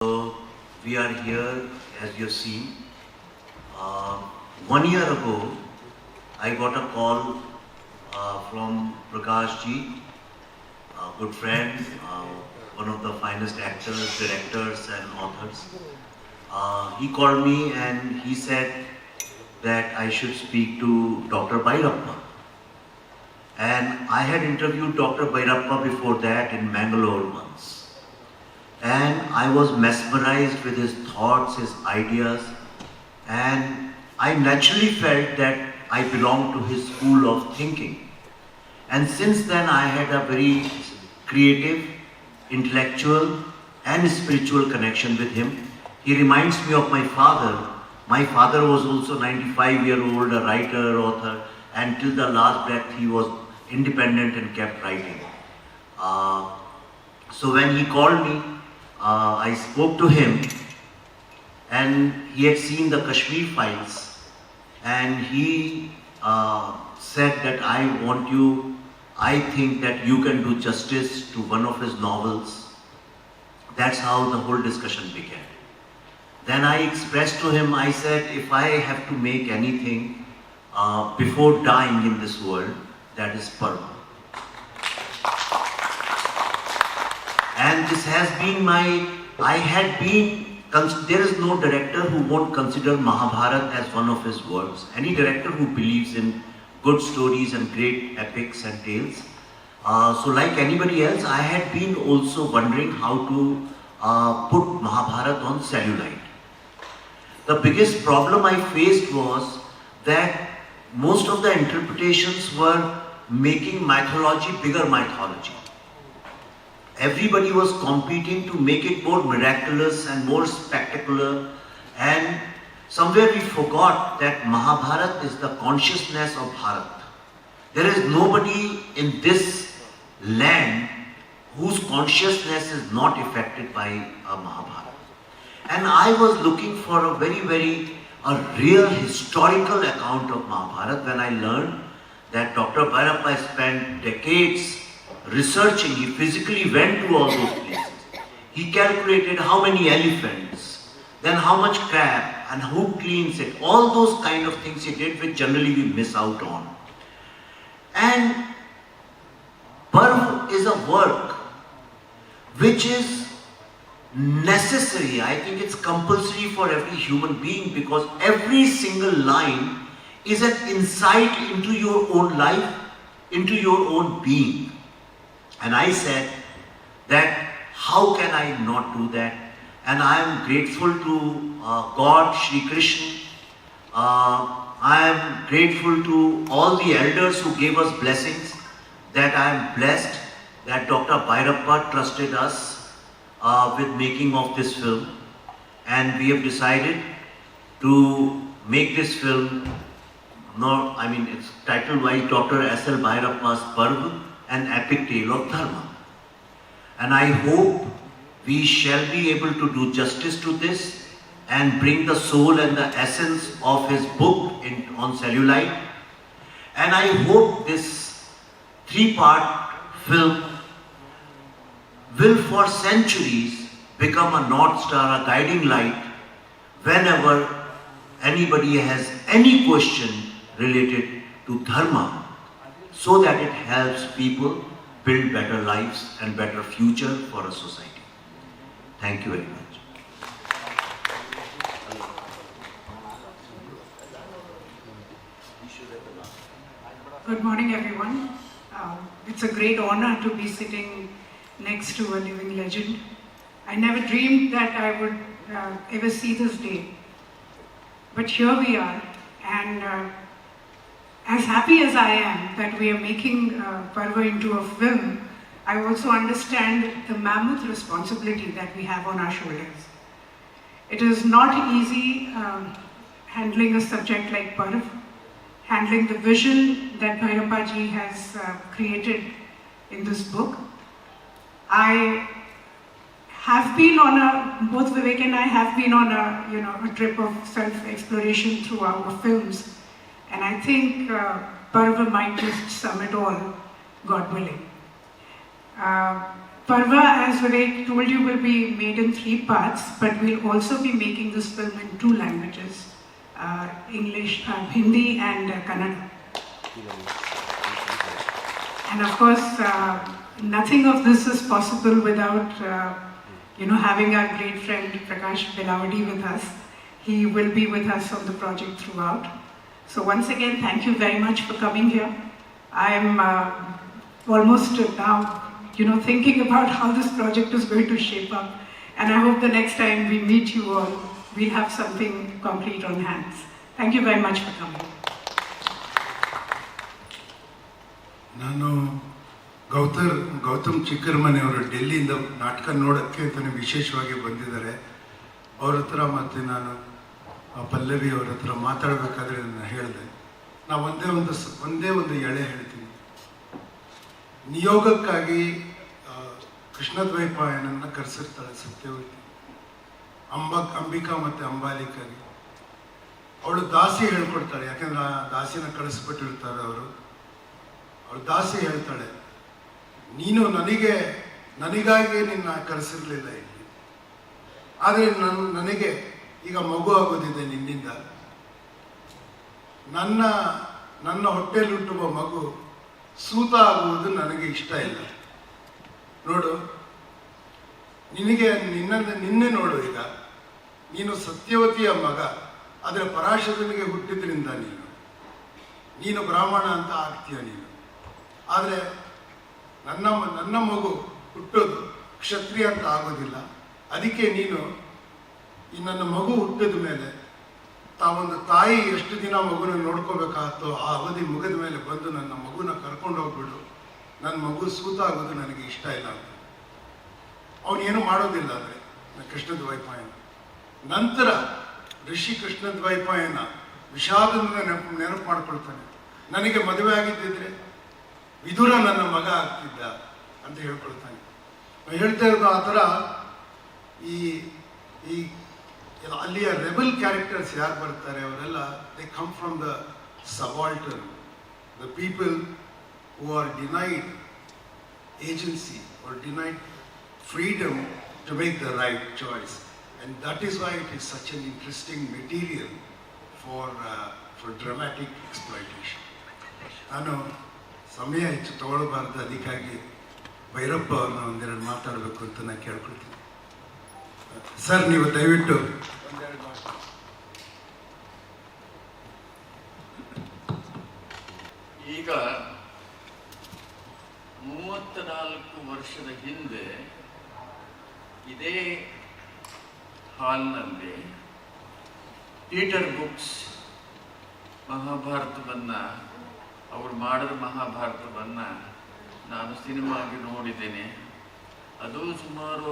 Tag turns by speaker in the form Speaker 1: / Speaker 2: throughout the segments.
Speaker 1: So we are here, as you have seen. 1 year ago, I got a call from Prakash ji, a good friend, one of the finest actors, directors and authors. He called me and he said that I should speak to Dr. Bhairappa. And I had interviewed Dr. Bhairappa before that in Bangalore once. And I was mesmerized with his thoughts, his ideas, and I naturally felt that I belonged to his school of thinking. And since then I had a very creative, intellectual and spiritual connection with him. He reminds me of my father. My father was also 95-year-old, a writer, author, and till the last breath he was independent and kept writing. So when he called me, I spoke to him, and he had seen the Kashmir files, and he said that I think that you can do justice to one of his novels. That's how the whole discussion began. Then I expressed to him, I said, if I have to make anything before dying in this world, that is Parva. And this has been there is no director who won't consider Mahabharata as one of his works. Any director who believes in good stories and great epics and tales. So like anybody else, I had been also wondering how to put Mahabharata on cellulite. The biggest problem I faced was that most of the interpretations were making mythology bigger mythology. Everybody was competing to make it more miraculous and more spectacular, and somewhere we forgot that Mahabharata is the consciousness of Bharat. There is nobody in this land whose consciousness is not affected by Mahabharata. And I was looking for a real historical account of Mahabharata when I learned that Dr. Bhairappa spent decades researching. He physically went to all those places. He calculated how many elephants, then how much crab, and who cleans it. All those kind of things he did, which generally we miss out on. And Parva is a work which is necessary. I think it's compulsory for every human being, because every single line is an insight into your own life, into your own being. And I said that how can I not do that? And I am grateful to God, Shri Krishna. I am grateful to all the elders who gave us blessings, that I am blessed that Dr. Bhairappa trusted us with making of this film. And we have decided to make this film, it's titled by Dr. S.L. Bhairappa's Parva, an epic tale of Dharma. And I hope we shall be able to do justice to this and bring the soul and the essence of his book on cellulite. And I hope this 3-part film will for centuries become a North Star, a guiding light, whenever anybody has any question related to Dharma, so that it helps people build better lives and better future for a society. Thank you very much.
Speaker 2: Good morning, everyone. It's a great honor to be sitting next to a living legend. I never dreamed that I would ever see this day. But here we are, and as happy as I am that we are making Parva into a film, I also understand the mammoth responsibility that we have on our shoulders. It is not easy handling a subject like Parva, handling the vision that Bhairappa ji has created in this book. I have been both Vivek and I have been on a trip of self-exploration through our films. And I think Parva might just sum it all, God willing. Parva, as Vivek told you, will be made in 3 parts, but we'll also be making this film in 2 languages, English, Hindi and Kannada. And of course, nothing of this is possible without, having our great friend Prakash Belwadi with us. He will be with us on the project throughout. So once again, thank you very much for coming here. I am almost now, thinking about how this project is going to shape up. And I hope the next time we meet you all, we'll have something concrete on hands. Thank you very much for coming.
Speaker 3: ನಾನು ಗೌತಮ್ ಚಿಕ್ಕರಮನೆಯವರು ಡೆಲ್ಲಿಯಿಂದ ನಾಟಕ ನೋಡೋಕ್ಕೆ ಅಂತಲೇ ವಿಶೇಷವಾಗಿ ಬಂದಿದ್ದಾರೆ. ಅವ್ರ ಹತ್ರ ಮತ್ತು ನಾನು ಪಲ್ಲವಿ ಅವ್ರ ಹತ್ರ ಮಾತಾಡಬೇಕಾದ್ರೆ ನಾನು ಹೇಳಿದೆ, ನಾವು ಒಂದೇ ಒಂದು ಎಳೆ ಹೇಳ್ತೀನಿ. ನಿಯೋಗಕ್ಕಾಗಿ ಕೃಷ್ಣದ್ವೈಪಾಯನನ್ನು ಕರೆಸಿರ್ತಾಳೆ ಸತ್ಯವತಿ, ಅಂಬಿಕಾ ಮತ್ತು ಅಂಬಾಲಿಕಾಗಿ. ಅವಳು ದಾಸಿ ಹೇಳ್ಕೊಡ್ತಾಳೆ, ಯಾಕೆಂದ್ರೆ ಆ ದಾಸಿನ ಕಳಿಸ್ಬಿಟ್ಟಿರ್ತಾರೆ ಅವರು. ಅವಳು ದಾಸಿ ಹೇಳ್ತಾಳೆ, ನೀನು ನನಗಾಗಿ ನಿನ್ನ ಕರೆಸಿರಲಿಲ್ಲ ಇಲ್ಲಿ, ಆದರೆ ನನಗೆ ಈಗ ಮಗು ಆಗೋದಿದೆ ನಿನ್ನಿಂದ. ನನ್ನ ಹೊಟ್ಟೆಯಲ್ಲಿ ಹುಟ್ಟುವ ಮಗು ಸೂತ ಆಗುವುದು ನನಗೆ ಇಷ್ಟ ಇಲ್ಲ. ನೋಡು, ನಿನ್ನೆ ನೋಡು, ಈಗ ನೀನು ಸತ್ಯವತಿಯ ಮಗ, ಆದರೆ ಪರಾಶರನಿಗೆ ಹುಟ್ಟಿದ್ರಿಂದ ನೀನು ಬ್ರಾಹ್ಮಣ ಅಂತ ಆಗ್ತೀಯ ನೀನು. ಆದರೆ ನನ್ನ ಮಗು ಹುಟ್ಟೋದು ಕ್ಷತ್ರಿಯ ಅಂತ ಆಗೋದಿಲ್ಲ. ಅದಕ್ಕೆ ನೀನು ಈ ನನ್ನ ಮಗು ಹುಟ್ಟಿದ ಮೇಲೆ ತಾವೊಂದು ತಾಯಿ ಎಷ್ಟು ದಿನ ಮಗುನ ನೋಡ್ಕೋಬೇಕಾಗ್ತೋ ಆ ಅವಧಿ ಮುಗಿದ ಮೇಲೆ ಬಂದು ನನ್ನ ಮಗುನ ಕರ್ಕೊಂಡು ಹೋಗ್ಬಿಡು, ನನ್ನ ಮಗು ಸೂತ ಆಗೋದು ನನಗೆ ಇಷ್ಟ ಇಲ್ಲ ಅಂತ. ಅವನೇನು ಮಾಡೋದಿಲ್ಲ. ಅಂದರೆ ಕೃಷ್ಣದ್ವೈಪಾಯನ ನಂತರ ಋಷಿ ಕೃಷ್ಣದ್ವೈಪಾಯನ ವಿಷಾದದಿಂದ ನೆನಪು ಮಾಡ್ಕೊಳ್ತಾನೆ, ನನಗೆ ಮದುವೆ ಆಗಿದ್ದಿದ್ರೆ ವಿದುರ ನನ್ನ ಮಗ ಆಗ್ತಿದ್ದ ಅಂತ ಹೇಳ್ಕೊಳ್ತಾನೆ. ಹೇಳ್ತಾ ಇರೋದು ಆ ಥರ ಈ ಅಲ್ಲಿಯ ರೆಬಲ್ ಕ್ಯಾರೆಕ್ಟರ್ಸ್ ಯಾರು ಬರ್ತಾರೆ ಅವರೆಲ್ಲ they come from the subaltern, the people who are denied agency are denied freedom to make the right choice. And that is why it is such an interesting material for dramatic exploitation. ನಾನು ಸಮಯ ಹೆಚ್ಚು ತಗೊಳ್ಬಾರ್ದು, ಅದಕ್ಕಾಗಿ ಭೈರಪ್ಪ ಅವ್ರನ್ನ ಒಂದೆರಡು ಮಾತಾಡಬೇಕು ಅಂತ ನಾನು ಕೇಳ್ಕೊಳ್ತೀನಿ. ಸರ್, ನೀವು ದಯವಿಟ್ಟು ಒಂದೆರಡು ಮಾತು.
Speaker 4: ಈಗ 34 ವರ್ಷದ ಹಿಂದೆ ಇದೇ ಹಾಲ್ನಲ್ಲಿ ಪೀಟರ್ ಬುಕ್ಸ್ ಮಹಾಭಾರತವನ್ನು, ಅವರು ಮಾಡಿದ ಮಹಾಭಾರತವನ್ನು ನಾನು ಸಿನಿಮಾಗಿ ನೋಡಿದ್ದೇನೆ. ಅದು ಸುಮಾರು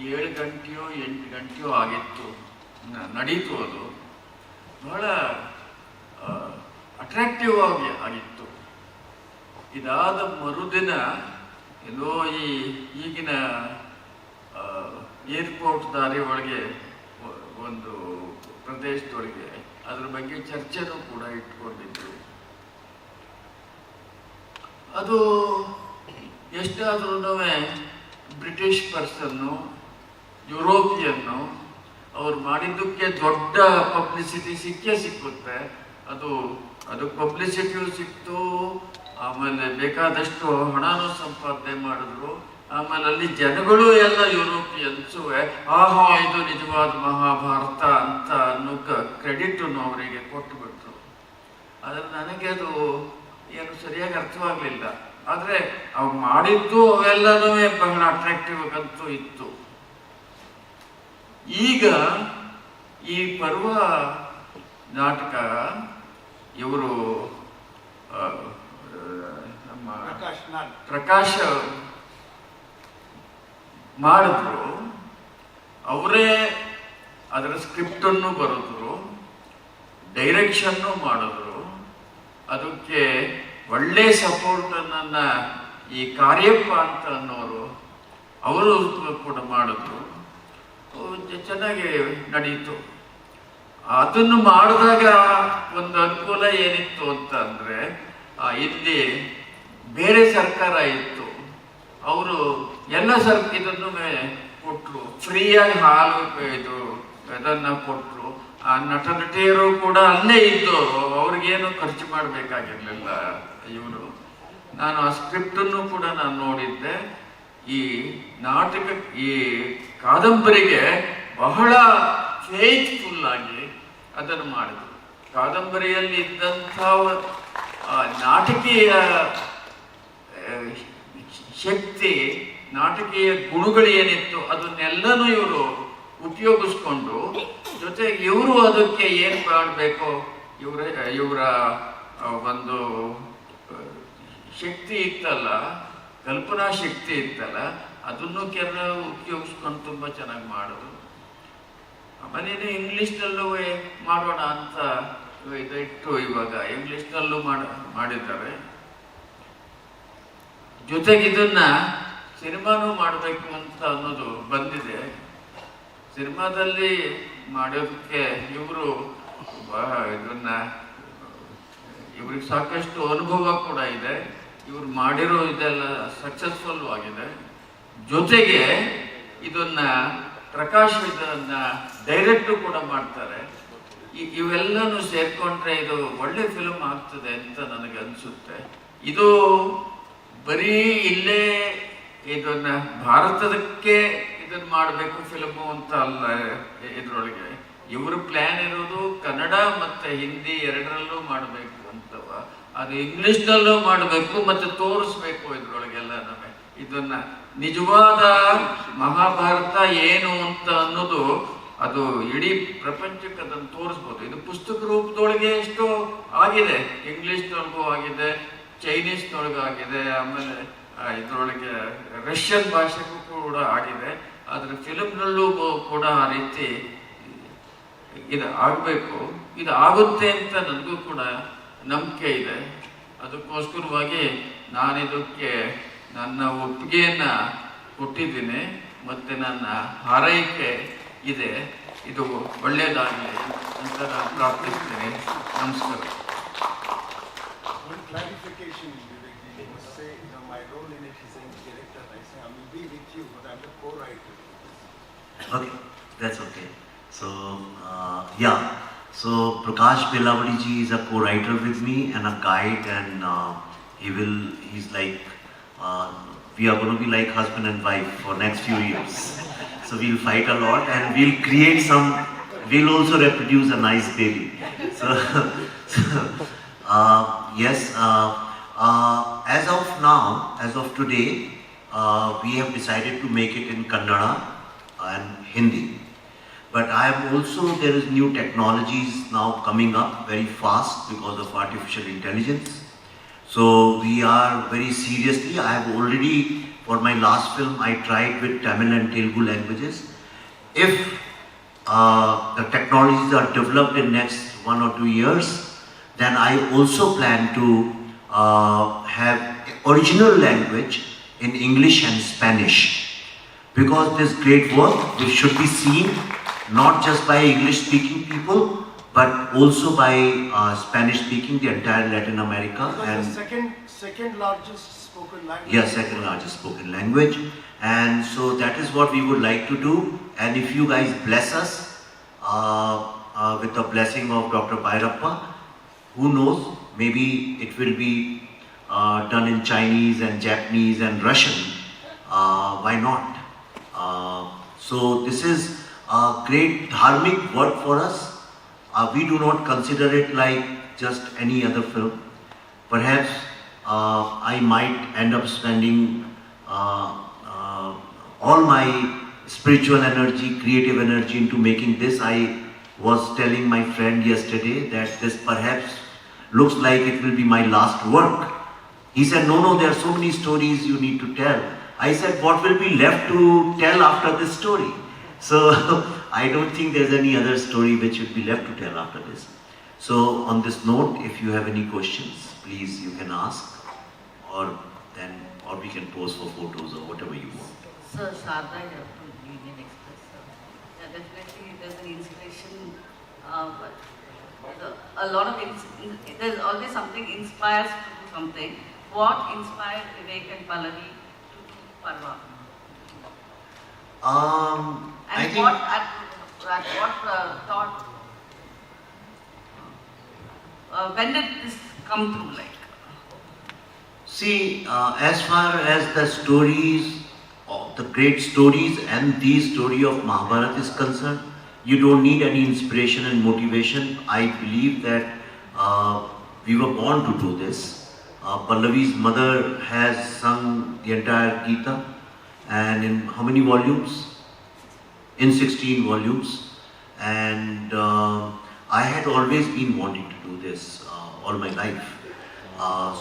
Speaker 4: 7 ಗಂಟೆಯೋ 8 ಗಂಟೆಯೋ ಆಗಿತ್ತು, ನಡೀತು. ಅದು ಬಹಳ ಅಟ್ರಾಕ್ಟಿವ್ ಆಗಿತ್ತು. ಇದಾದ ಮರುದಿನ ಎಲ್ಲೋ ಈಗಿನ ಏರ್ಪೋರ್ಟ್ ದಾರಿ ಒಳಗೆ ಒಂದು ಪ್ರದೇಶದೊಳಗೆ ಅದ್ರ ಬಗ್ಗೆ ಚರ್ಚೆನೂ ಕೂಡ ಇಟ್ಕೊಂಡಿದ್ರು. ಅದು ಎಷ್ಟಾದ್ರೂ ಬ್ರಿಟಿಷ್ ಪರ್ಸನ್ನು, ಯುರೋಪಿಯನ್ನು ಅವ್ರು ಮಾಡಿದ್ದಕ್ಕೆ ದೊಡ್ಡ ಪಬ್ಲಿಸಿಟಿ ಸಿಕ್ಕುತ್ತೆ. ಅದು ಪಬ್ಲಿಸಿಟಿಯೂ ಸಿಕ್ತು, ಆಮೇಲೆ ಬೇಕಾದಷ್ಟು ಹಣನೂ ಸಂಪಾದನೆ ಮಾಡಿದ್ರು. ಆಮೇಲೆ ಅಲ್ಲಿ ಜನಗಳು ಎಲ್ಲ ಯುರೋಪಿಯನ್ಸು ಆಹಾ ಇದು ನಿಜವಾದ ಮಹಾಭಾರತ ಅಂತ ಅನ್ನೋ ಕ್ರೆಡಿಟನ್ನು ಅವರಿಗೆ ಕೊಟ್ಟುಬಿಟ್ರು. ಆದರೆ ನನಗೆ ಅದು ಏನು ಸರಿಯಾಗಿ ಅರ್ಥವಾಗಲಿಲ್ಲ. ಆದರೆ ಅವ್ರು ಮಾಡಿದ್ದು ಅವೆಲ್ಲನೂ ಬಹಳ ಅಟ್ರಾಕ್ಟಿವ್ ಅಂತೂ ಇತ್ತು. ಈಗ ಈ ಪರ್ವ ನಾಟಕ ಇವರು ನಮ್ಮ ಪ್ರಕಾಶ್ ಮಾಡಿದ್ರು. ಅವರೇ ಅದರ ಸ್ಕ್ರಿಪ್ಟನ್ನು ಬರೆದ್ರು, ಡೈರೆಕ್ಷನ್ನು ಮಾಡಿದ್ರು. ಅದಕ್ಕೆ ಒಳ್ಳೆ ಸಪೋರ್ಟನ್ನು ಈ ಕಾರ್ಯಪ್ಪ ಅಂತ ಅನ್ನೋರು ಅವರು ಕೂಡ ಮಾಡಿದ್ರು. ಚೆನ್ನಾಗಿ ನಡೀತು. ಅದನ್ನು ಮಾಡಿದಾಗ ಒಂದು ಅನುಕೂಲ ಏನಿತ್ತು ಅಂತ ಅಂದರೆ, ಇಲ್ಲಿ ಬೇರೆ ಸರ್ಕಾರ ಇತ್ತು. ಅವರು ಎಲ್ಲ ಇದನ್ನು ಕೊಟ್ಟರು, ಫ್ರೀಯಾಗಿ ಹಾಲು ಇದು ಅದನ್ನು ಕೊಟ್ಟರು. ಆ ನಟ ನಟಿಯರು ಕೂಡ ಅಲ್ಲೇ ಇದ್ದವರು, ಅವ್ರಿಗೇನು ಖರ್ಚು ಮಾಡಬೇಕಾಗಿರ್ಲಿಲ್ಲ ಇವರು. ನಾನು ಆ ಸ್ಕ್ರಿಪ್ಟನ್ನು ಕೂಡ ನಾನು ನೋಡಿದ್ದೆ. ಈ ನಾಟಕ, ಈ ಕಾದಂಬರಿಗೆ ಬಹಳ ಫೇತ್ಫುಲ್ ಆಗಿ ಅದನ್ನು ಮಾಡಿದರು. ಕಾದಂಬರಿಯಲ್ಲಿ ಇದ್ದಂಥ ನಾಟಕೀಯ ಶಕ್ತಿ, ನಾಟಕೀಯ ಗುಣಗಳು ಏನಿತ್ತು ಅದನ್ನೆಲ್ಲನೂ ಇವರು ಉಪಯೋಗಿಸ್ಕೊಂಡು, ಜೊತೆಗೆ ಇವರು ಅದಕ್ಕೆ ಏನು ಮಾಡಬೇಕು, ಇವರ ಒಂದು ಶಕ್ತಿ ಇತ್ತಲ್ಲ, ಕಲ್ಪನಾ ಶಕ್ತಿ ಇತ್ತಲ್ಲ, ಅದನ್ನು ಕೆಲವು ಉಪಯೋಗಿಸ್ಕೊಂಡು ತುಂಬ ಚೆನ್ನಾಗಿ ಮಾಡೋದು. ಆಮೇಲೆ ಇಂಗ್ಲೀಷ್ನಲ್ಲೂ ಮಾಡೋಣ ಅಂತ ಇದಿಟ್ಟು ಇವಾಗ ಇಂಗ್ಲೀಷ್ನಲ್ಲೂ ಮಾಡಿದ್ದಾರೆ. ಜೊತೆಗೆ ಇದನ್ನ ಸಿನಿಮಾನೂ ಮಾಡಬೇಕು ಅಂತ ಅನ್ನೋದು ಬಂದಿದೆ. ಸಿನಿಮಾದಲ್ಲಿ ಮಾಡೋದಕ್ಕೆ ಇವರು ಇದನ್ನ ಇವ್ರಿಗೆ ಸಾಕಷ್ಟು ಅನುಭವ ಕೂಡ ಇದೆ. ಇವ್ರು ಮಾಡಿರೋ ಇದೆಲ್ಲ ಸಕ್ಸಸ್ಫುಲ್ ಆಗಿದೆ. ಜೊತೆಗೆ ಇದನ್ನ ಪ್ರಕಾಶ್ ಇದನ್ನ ಡೈರೆಕ್ಟು ಕೂಡ ಮಾಡ್ತಾರೆ. ಇವೆಲ್ಲನೂ ಸೇರ್ಕೊಂಡ್ರೆ ಇದು ಒಳ್ಳೆ ಫಿಲ್ಮ್ ಆಗ್ತದೆ ಅಂತ ನನಗೆ ಅನಿಸುತ್ತೆ. ಇದು ಬರೀ ಇಲ್ಲೇ ಇದನ್ನ ಭಾರತದಕ್ಕೆ ಇದನ್ನ ಮಾಡಬೇಕು ಫಿಲ್ಮು ಅಂತ ಅಲ್ಲ. ಇದ್ರೊಳಗೆ ಇವರು ಪ್ಲ್ಯಾನ್ ಇರೋದು ಕನ್ನಡ ಮತ್ತು ಹಿಂದಿ ಎರಡರಲ್ಲೂ ಮಾಡಬೇಕು ಅಂತವ, ಅದು ಇಂಗ್ಲೀಷ್ನಲ್ಲೂ ಮಾಡಬೇಕು ಮತ್ತು ತೋರಿಸ್ಬೇಕು ಇದ್ರೊಳಗೆಲ್ಲ ನಮಗೆ ಇದನ್ನ ನಿಜವಾದ ಮಹಾಭಾರತ ಏನು ಅಂತ ಅನ್ನೋದು ಅದು ಇಡೀ ಪ್ರಪಂಚಕ್ಕೆ ಅದನ್ನು ತೋರಿಸ್ಬೋದು. ಇದು ಪುಸ್ತಕ ರೂಪದೊಳಗೆ ಎಷ್ಟೋ ಆಗಿದೆ, ಇಂಗ್ಲೀಷ್ನೊಳಗೂ ಆಗಿದೆ, ಚೈನೀಸ್ನೊಳಗೂ ಆಗಿದೆ, ಆಮೇಲೆ ಇದರೊಳಗೆ ರಷ್ಯನ್ ಭಾಷೆಗೂ ಕೂಡ ಆಗಿದೆ. ಆದರೆ ಫಿಲಮ್ನಲ್ಲೂ ಕೂಡ ಆ ರೀತಿ ಇದು ಆಗಬೇಕು, ಇದು ಆಗುತ್ತೆ ಅಂತ ನನಗೂ ಕೂಡ ನಂಬಿಕೆ ಇದೆ. ಅದಕ್ಕೋಸ್ಕರವಾಗಿ ನಾನಿದಕ್ಕೆ ನನ್ನ ಒಪ್ಪಿಗೆಯನ್ನು ಕೊಟ್ಟಿದ್ದೀನಿ ಮತ್ತು ನನ್ನ ಹಾರೈಕೆ ಇದೆ. ಇದು ಒಳ್ಳೆಯದಾಗಲಿ ಅಂತ ನಾನು ಪ್ರಾರ್ಥಿಸ್ತೇನೆ. ನಮಸ್ಕಾರ.
Speaker 3: One clarification, Vivek, you must say, my role in it is a director. I say I will be with you, but I'm the co-writer.
Speaker 1: Okay, that's okay. So, yeah. So, Prakash Belwadi ji is a co-writer with me and a guide, and he's like, we are going to be like husband and wife for next few years. So, we'll fight a lot and we'll create we'll also reproduce a nice baby. So, yes, as of now, as of today, we have decided to make it in Kannada and Hindi. But there is new technologies now coming up very fast because of artificial intelligence. So we are very seriously, I have already, for my last film, I tried with Tamil and Telugu languages. If the technologies are developed in next 1 or 2 years, then I also plan to have original language in English and Spanish. Because this great work, which should be seen not just by English speaking people, but also by Spanish speaking, the entire Latin America.
Speaker 3: And the second largest spoken language.
Speaker 1: Yes, second largest spoken language. And so that is what we would like to do. And if you guys bless us with the blessing of Dr. Bhairappa, who knows, maybe it will be done in Chinese and Japanese and Russian. Why not? So this is a great dharmic work for us. We do not consider it like just any other film. Perhaps I might end up spending all my spiritual energy, creative energy into making this. I was telling my friend yesterday that this perhaps looks like it will be my last work. He said, no, there are so many stories you need to tell. I said, what will be left to tell after this story? So I don't think there's any other story which would be left to tell after this. So on this note, if you have any questions, please you can ask, or we can pose for photos or whatever you want.
Speaker 5: Sir, Sharda here from Union Express. Yeah, definitely there's an inspiration. A lot of there's always something inspires to do something. What inspired Vivek and Pallavi to do Parva?
Speaker 1: I
Speaker 5: And
Speaker 1: think
Speaker 5: what thought? When did this come through? Like,
Speaker 1: see, as far as the stories, the great stories and the story of Mahabharata is concerned, you don't need any inspiration and motivation. I believe that we were born to do this. Pallavi's mother has sung the entire Gita, and in how many volumes? In 16 volumes. And I had always been wanting to do this all my life.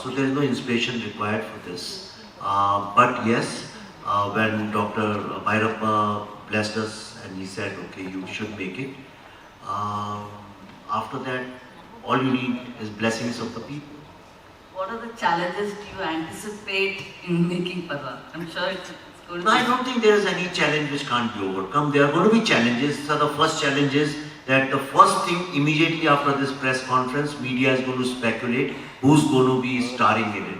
Speaker 1: So there is no inspiration required for this. But yes, when Dr. Bhairappa blessed us and he said, okay, you should make it. After that, all you need is blessings of the people.
Speaker 5: what are the challenges do you anticipate in making Parva? I'm sure it's going to
Speaker 1: No, I don't think there is any challenge which can't be overcome. There are going to be challenges. So the first challenge is that the first thing immediately after this press conference, media is going to speculate who's going to be starring in it.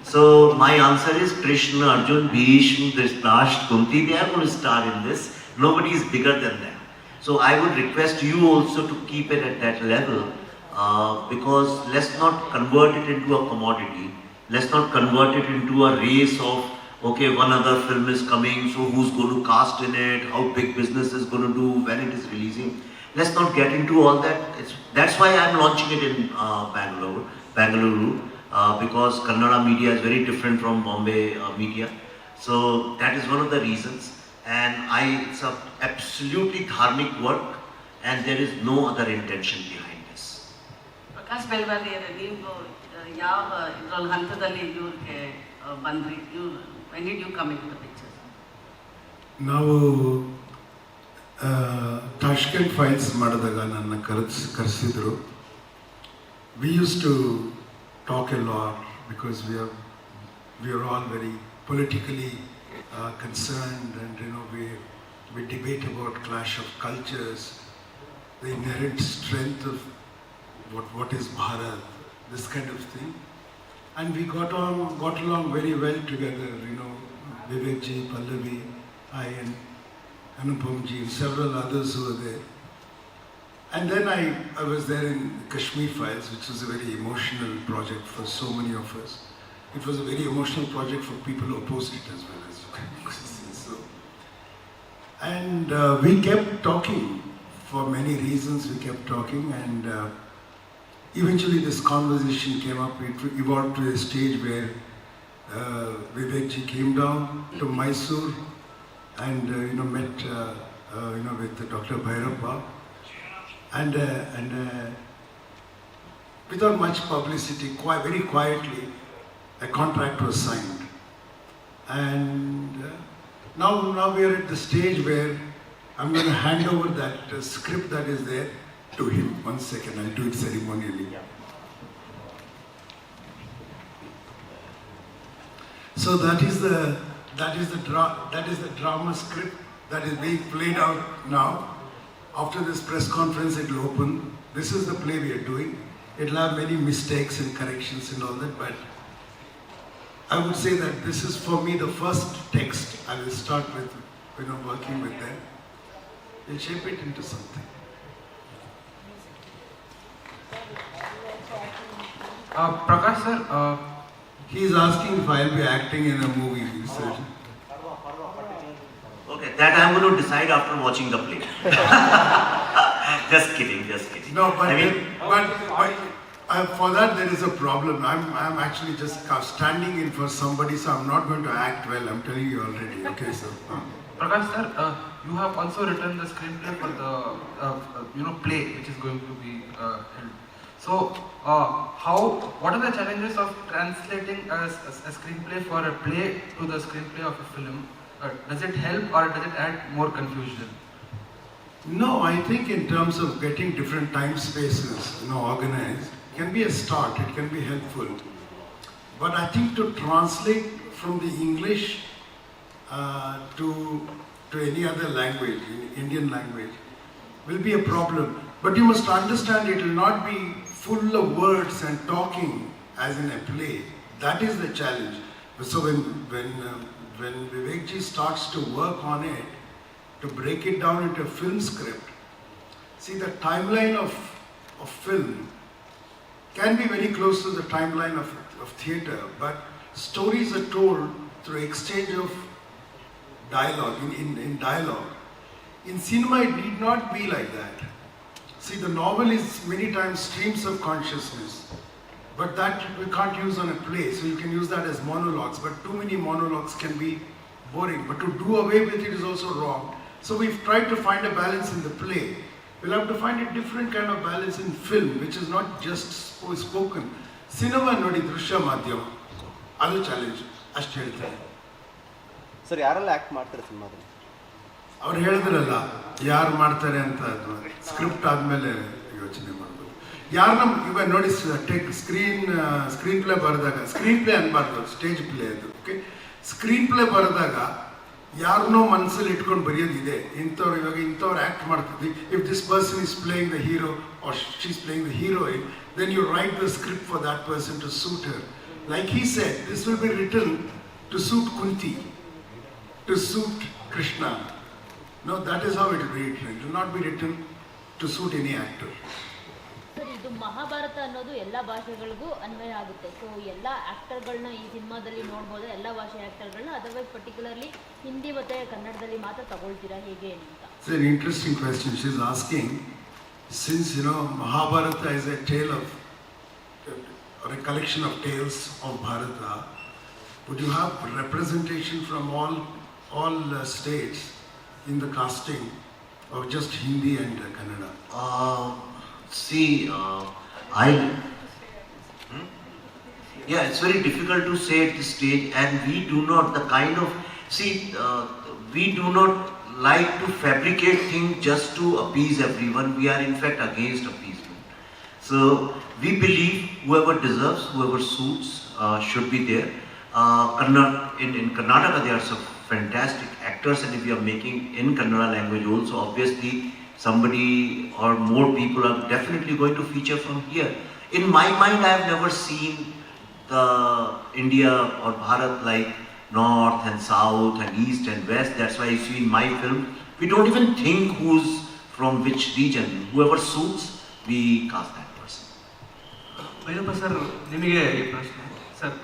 Speaker 1: So my answer is Krishna, Arjun, Bhishma, Dhritarashtra, Kunti, they are going to star in this. Nobody is bigger than them. So I would request you also to keep it at that level because let's not convert it into a commodity. Let's not convert it into a race of, okay, one other film is coming, so who's going to cast in it, how big business is going to do, when it is releasing. Let's not get into all that. That's why I'm launching it in Bangalore, because Kannada media is very different from Bombay media. So that is one of the reasons. And it's a absolutely dharmic work, and there is no other intention behind this.
Speaker 5: Prakash Belwadi, ನೀವು ಯಾವ ಇದರಲ್ಲಿ ಹಂತದಲ್ಲಿ ಇವ್ರಿಗೆ ಬಂದ್ರಿ? When did you come into the picture?
Speaker 3: ನಾವು Tashkent files ಮಾಡಿದಾಗ ನನ್ನ ಕರೆಸಿದ್ರು. We used to talk a lot because we are all very politically concerned, and we debate about clash of cultures, the inherent strength of what is Bharat, this kind of thing, and we got along very well together. Vivek ji, Pallavi, I, and Anupam ji, and several others who were there. And then I was there in Kashmir Files, which was a very emotional project for so many of us. It was a very emotional project for people who opposed it as well, as you can see. So, and we kept talking for many reasons. We kept talking, and eventually this conversation came up. It evolved to a stage where Vivek ji came down to Mysore and met with Dr. Bhairappa, and without much publicity, very quietly, a contract was signed. And now we are at the stage where I'm going to hand over that script that is there to him. One second, I'll do it ceremonially. So that is the drama script that is being played out now. After this press conference, it will open. This is the play we are doing. It will have many mistakes and corrections and all that, but I would say that this is for me the first text. I will start with working with them. We'll shape it into something.
Speaker 6: Prakash sir,
Speaker 3: He is asking if I'll be acting in a movie.
Speaker 1: Okay, that I'm going to decide after watching the play. Just kidding.
Speaker 3: No, but for that there is a problem. I'm actually just standing in for somebody, so I'm not going to act well. I'm telling you already. Okay, so.
Speaker 6: Prakash sir, you have also written the screenplay for the play which is going to be held. So, what are the challenges of translating a screenplay for a play to the screenplay of a film? Does it help or does it add more confusion?
Speaker 3: No, I think in terms of getting different time spaces, organized, can be a start. It can be helpful. But I think to translate from the English to any other language, Indian language, will be a problem. But you must understand it will not be full of words and talking as in a play. That is the challenge. So when Vivek ji starts to work on it, to break it down into a film script, see the timeline of film can be very close to the timeline of theatre, but stories are told through exchange of dialogue, in dialogue. In cinema, it need not be like that. See, the novel is many times streams of consciousness, but that we can't use on a play, so you can use that as monologues, but too many monologues can be boring, but to do away with it is also wrong. So we've tried to find a balance in the play. We'll have to find a different kind of balance in film, which is not just spoken. Cinema nodi drushya madhyam, adu challenge, ashtu ಹೇಳ್ತಾರೆ.
Speaker 7: Sir ಯಾರೆಲ್ಲ act ಮಾಡ್ತಾರೆ ಸಿನಿಮಾದಲ್ಲಿ?
Speaker 3: ಅವ್ರು ಹೇಳಿದ್ರಲ್ಲ ಯಾರು ಮಾಡ್ತಾರೆ ಅಂತ, script ಆದಮೇಲೆ ಯೋಚನೆ ಮಾಡ್ಬೋದು. ಯಾರನ್ನ ಇವಾಗ ನೋಡಿ, ಟೆಕ್ ಸ್ಕ್ರೀನ್ ಪ್ಲೇ ಬರೆದಾಗ, ಸ್ಕ್ರೀನ್ ಪ್ಲೇ ಅನ್ಬಾರ್ದು, ಸ್ಟೇಜ್ ಪ್ಲೇ ಅದು, ಓಕೆ. ಸ್ಕ್ರೀನ್ ಪ್ಲೇ ಬರೆದಾಗ ಯಾರನ್ನೋ ಮನಸ್ಸಲ್ಲಿ ಇಟ್ಕೊಂಡು ಬರೆಯೋದಿದೆ. ಇಂಥವ್ರು ಇವಾಗ ಇಂಥವ್ರು ಆ್ಯಕ್ಟ್ ಮಾಡ್ತಿದ್ವಿ. If this person is playing the hero or she is playing the heroine, then you write the script for that person to suit her. Like he said, this will be written to suit Kunti, to suit Krishna. No, that is how it will be written. It will not be written to suit any actor.
Speaker 8: Sir, ಇದು ಮಹಾಭಾರತ ಅನ್ನೋದು ಎಲ್ಲ ಭಾಷೆಗಳಿಗೂ ಅನ್ವಯ ಆಗುತ್ತೆ. So ಎಲ್ಲ ಆ್ಯಕ್ಟರ್ಗಳನ್ನ ಈ ಸಿನಿಮಾದಲ್ಲಿ ನೋಡ್ಬೋದು, ಎಲ್ಲ ಭಾಷೆ ಆ್ಯಕ್ಟರ್ಗಳನ್ನ. ಅದರ್ವೈಸ್ ಪರ್ಟಿಕ್ಯುಲರ್ಲಿ ಹಿಂದಿ ಮತ್ತು ಕನ್ನಡದಲ್ಲಿ ಮಾತ್ರ ತಗೊಳ್ತೀರಾ, ಹೇಗೆ ಅಂತ?
Speaker 3: It's an interesting question. She is asking, since Mahabharata is a tale of, or a collection of tales of Bharata, would you have representation from all states in the casting, or just Hindi and Kannada?
Speaker 1: It's very difficult to say at this stage, and we do not we do not like to fabricate things just to appease everyone. We are in fact against appeasement. So we believe whoever deserves, whoever suits, should be there. In Karnataka there are some fantastic actors, and if you are making in Kannada language also, obviously somebody or more people are definitely going to feature from here. In my mind, I have never seen the India or Bharat like north and south and east and west. That's why you see in my film, we don't even think who's from which region. Whoever suits, we cast that person.
Speaker 9: Bhyrappa sir, ನಿಮಗೆ ಈ ಪ್ರಶ್ನೆ sir.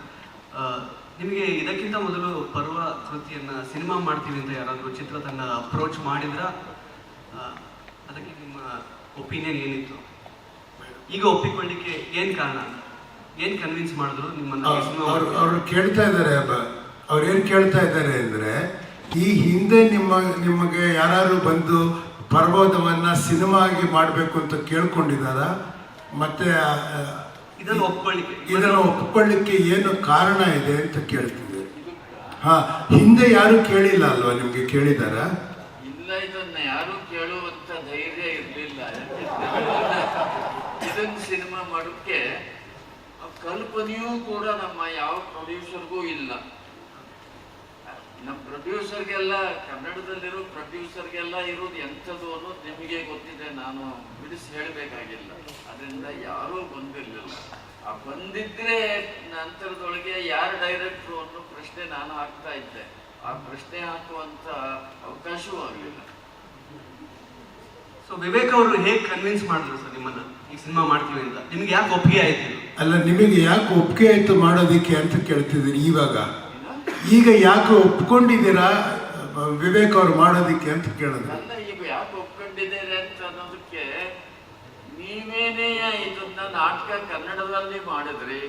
Speaker 9: ನಿಮಗೆ ಇದಕ್ಕಿಂತ ಮೊದಲು ಪರ್ವ ಕೃತಿಯನ್ನು cinema ಮಾಡ್ತೀವಿ ಅಂತ ಯಾರಾದರೂ ಚಿತ್ರತಂಡ ಅಪ್ರೋಚ್ ಮಾಡಿದ್ರ? ಅದಕ್ಕೆ ನಿಮ್ಮ ಒಪಿನಿಯನ್ ಏನಿತ್ತು? ಈಗ ಒಪ್ಪಿಕೊಳ್ಳಿಕ್ಕೆ ಏನು ಕಾರಣ? ಏನು ಕನ್ವಿನ್ಸ್ ಮಾಡಿದ್ರು ನಿಮ್ಮನ್ನು?
Speaker 3: ಅವರು ಕೇಳ್ತಾ ಇದ್ದಾರೆ, ಅವ್ರು ಏನು ಕೇಳ್ತಾ ಇದ್ದಾರೆ ಅಂದರೆ, ಈ ಹಿಂದೆ ನಿಮಗೆ ಯಾರು ಬಂದು ಪರ್ವತವನ್ನ ಸಿನಿಮಾಗಿ ಮಾಡಬೇಕು ಅಂತ ಕೇಳ್ಕೊಂಡಿದ್ದಾರ? ಮತ್ತೆ ಇದನ್ನು ಒಪ್ಕೊಳ್ಳಿಕ್ಕೆ ಏನು ಕಾರಣ ಇದೆ ಅಂತ ಕೇಳ್ತಿದ್ದಾರೆ. ಹಿಂದೆ ಯಾರು ಕೇಳಿಲ್ಲ ಅಲ್ವಾ? ನಿಮ್ಗೆ ಕೇಳಿದಾರ?
Speaker 4: ಇಲ್ಲ, ಇದನ್ನ ಯಾರು ಕೇಳುವಂತ ಧೈರ್ಯ ಇರಲಿಲ್ಲ. ಇದನ್ನು ಸಿನಿಮಾ ಮಾಡೋಕ್ಕೆ ಕಲ್ಪನೆಯೂ ಕೂಡ ನಮ್ಮ ಯಾವ ಪ್ರೊಡ್ಯೂಸರ್ಗೂ ಇಲ್ಲ. ನಮ್ಮ ಪ್ರೊಡ್ಯೂಸರ್ಗೆಲ್ಲ, ಕನ್ನಡದಲ್ಲಿರೋ ಪ್ರೊಡ್ಯೂಸರ್ಗೆಲ್ಲ ಇರೋದು ಎಂಥದ್ದು ಅನ್ನೋದು ನಿಮಗೆ ಗೊತ್ತಿದೆ, ನಾನು ಬಿಡಿಸಿ ಹೇಳಬೇಕಾಗಿಲ್ಲ. ಅದರಿಂದ ಯಾರೂ ಬಂದಿರಲಿಲ್ಲ. ಬಂದಿದ್ರೆ ನಂತರದೊಳಗೆ ಯಾರು ಡೈರೆಕ್ಟ್ರು ಅನ್ನೋ ಪ್ರಶ್ನೆ ನಾನು ಹಾಕ್ತಾ ಇದ್ದೆ. ಆ ಪ್ರಶ್ನೆ ಹಾಕುವಂತ ಅವಕಾಶವೂ ಆಗಲಿಲ್ಲ.
Speaker 9: ಸೊ ವಿವೇಕ್ ಅವರು ಹೇಗೆ ಕನ್ವಿನ್ಸ್ ಮಾಡಿದ್ರು ಸರ್ ನಿಮ್ಮನ್ನ ಈ ಸಿನಿಮಾ ಮಾಡ್ತೀವಿ ಅಂತ? ನಿಮ್ಗೆ ಯಾಕೆ ಒಪ್ಪಿಗೆ ಆಯ್ತು?
Speaker 3: ಅಲ್ಲ, ನಿಮಗೆ ಯಾಕೆ ಒಪ್ಪಿಗೆ ಆಯ್ತು ಮಾಡೋದಕ್ಕೆ ಅಂತ ಕೇಳ್ತಿದ್ದೀರಿ. ಈಗ ಯಾಕೆ ಒಪ್ಕೊಂಡಿದ್ದೀರಾ ವಿವೇಕ್ ಅವ್ರು ಮಾಡೋದಕ್ಕೆ ಅಂತ ಕೇಳಿದ್ರು.
Speaker 4: ಅಲ್ಲ, ಈಗ ಯಾಕೆ ಒಪ್ಕೊಂಡಿದ್ದೀರಿ ಅಂತ ಅನ್ನೋದಕ್ಕೆ, ನೀವೇನೇ ಇದನ್ನ ನಾಟಕ ಕನ್ನಡದಲ್ಲಿ ಮಾಡಿದ್ರಿ,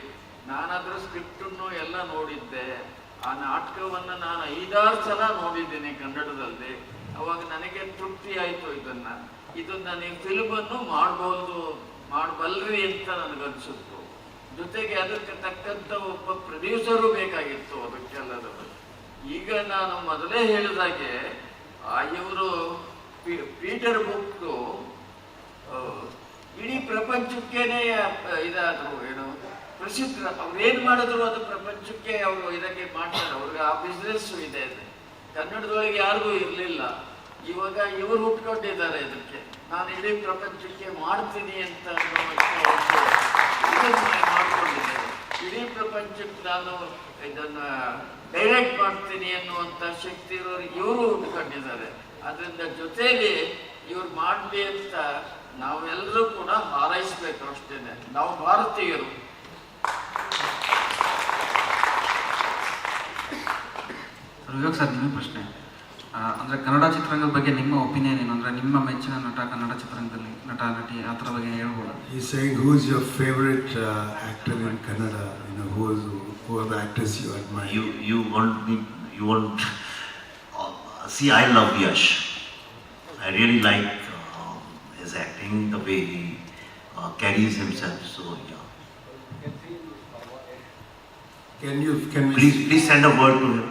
Speaker 4: ನಾನದ್ರ ಸ್ಕ್ರಿಪ್ಟನ್ನು ಎಲ್ಲ ನೋಡಿದ್ದೆ. ಆ ನಾಟಕವನ್ನು ನಾನು 5-6 ಸಲ ನೋಡಿದ್ದೇನೆ ಕನ್ನಡದಲ್ಲಿ. ಅವಾಗ ನನಗೆ ತೃಪ್ತಿ ಆಯಿತು. ಇದನ್ನ ನೀವು ಫಿಲ್ಮನ್ನು ಮಾಡಬಲ್ರಿ ಅಂತ ನನಗನ್ಸುತ್ತು. ಜೊತೆಗೆ ಅದಕ್ಕೆ ತಕ್ಕಂಥ ಒಬ್ಬ ಪ್ರೊಡ್ಯೂಸರು ಬೇಕಾಗಿತ್ತು ಅದಕ್ಕೆಲ್ಲದ. ಈಗ ನಾನು ಮೊದಲೇ ಹೇಳಿದಾಗೆ ಇವರು ಪೀಟರ್ ಬುಕ್ ಇಡೀ ಪ್ರಪಂಚಕ್ಕೇನೆ ಇದಾದ್ರು, ಪ್ರಸಿದ್ಧ. ಅವ್ರೇನ್ ಮಾಡಿದ್ರು ಅದು ಪ್ರಪಂಚಕ್ಕೆ ಅವರು ಇದಕ್ಕೆ ಮಾಡ್ತಾರೆ. ಅವ್ರಿಗೆ ಆ ಬಿಸ್ನೆಸ್ ಇದೆ. ಕನ್ನಡದೊಳಗೆ ಯಾರಿಗೂ ಇರಲಿಲ್ಲ. ಇವಾಗ ಇವರು ಹುಟ್ಕೊಂಡಿದ್ದಾರೆ ಇದಕ್ಕೆ. ನಾನು ಇಡೀ ಪ್ರಪಂಚಕ್ಕೆ ಮಾಡ್ತೀನಿ ಅಂತ ಮಾಡ್ಕೊಂಡಿದ್ದೇನೆ. ಇಡೀ ಪ್ರಪಂಚಕ್ಕೆ ನಾನು ಇದನ್ನ ಡೈರೆಕ್ಟ್ ಮಾಡ್ತೀನಿ ಅನ್ನುವಂಥ ಶಕ್ತಿ ಇರೋರು ಇವರು ಹುಟ್ಕೊಂಡಿದ್ದಾರೆ. ಅದರಿಂದ ಜೊತೆಯಲ್ಲಿ ಇವ್ರು ಮಾಡಲಿ ಅಂತ ನಾವೆಲ್ಲರೂ ಕೂಡ ಹಾರೈಸಬೇಕು ಅಷ್ಟೇನೆ. ನಾವು ಭಾರತೀಯರು.
Speaker 6: ವಿವೇಕ್ ಸರ್, ನಿಮ್ಮ ಪ್ರಶ್ನೆ ಅಂದರೆ ಕನ್ನಡ ಚಿತ್ರರಂಗದ ಬಗ್ಗೆ ನಿಮ್ಮ ಒಪಿನಿಯನ್ ಏನು? ಅಂದರೆ ನಿಮ್ಮ ಮೆಚ್ಚಿನ ನಟ ಕನ್ನಡ ಚಿತ್ರರಂಗದಲ್ಲಿ, ನಟ ನಟಿ ಆ ಥರ ಬಗ್ಗೆ ಹೇಳ್ಬೋದಾ?
Speaker 3: He's saying who is your favorite actor in Kannada? You know, who are the actors you admire?
Speaker 1: You want see, I love Yash. I really like his acting, the way he carries himself. So yeah.
Speaker 3: Can we
Speaker 1: Please send a word to him.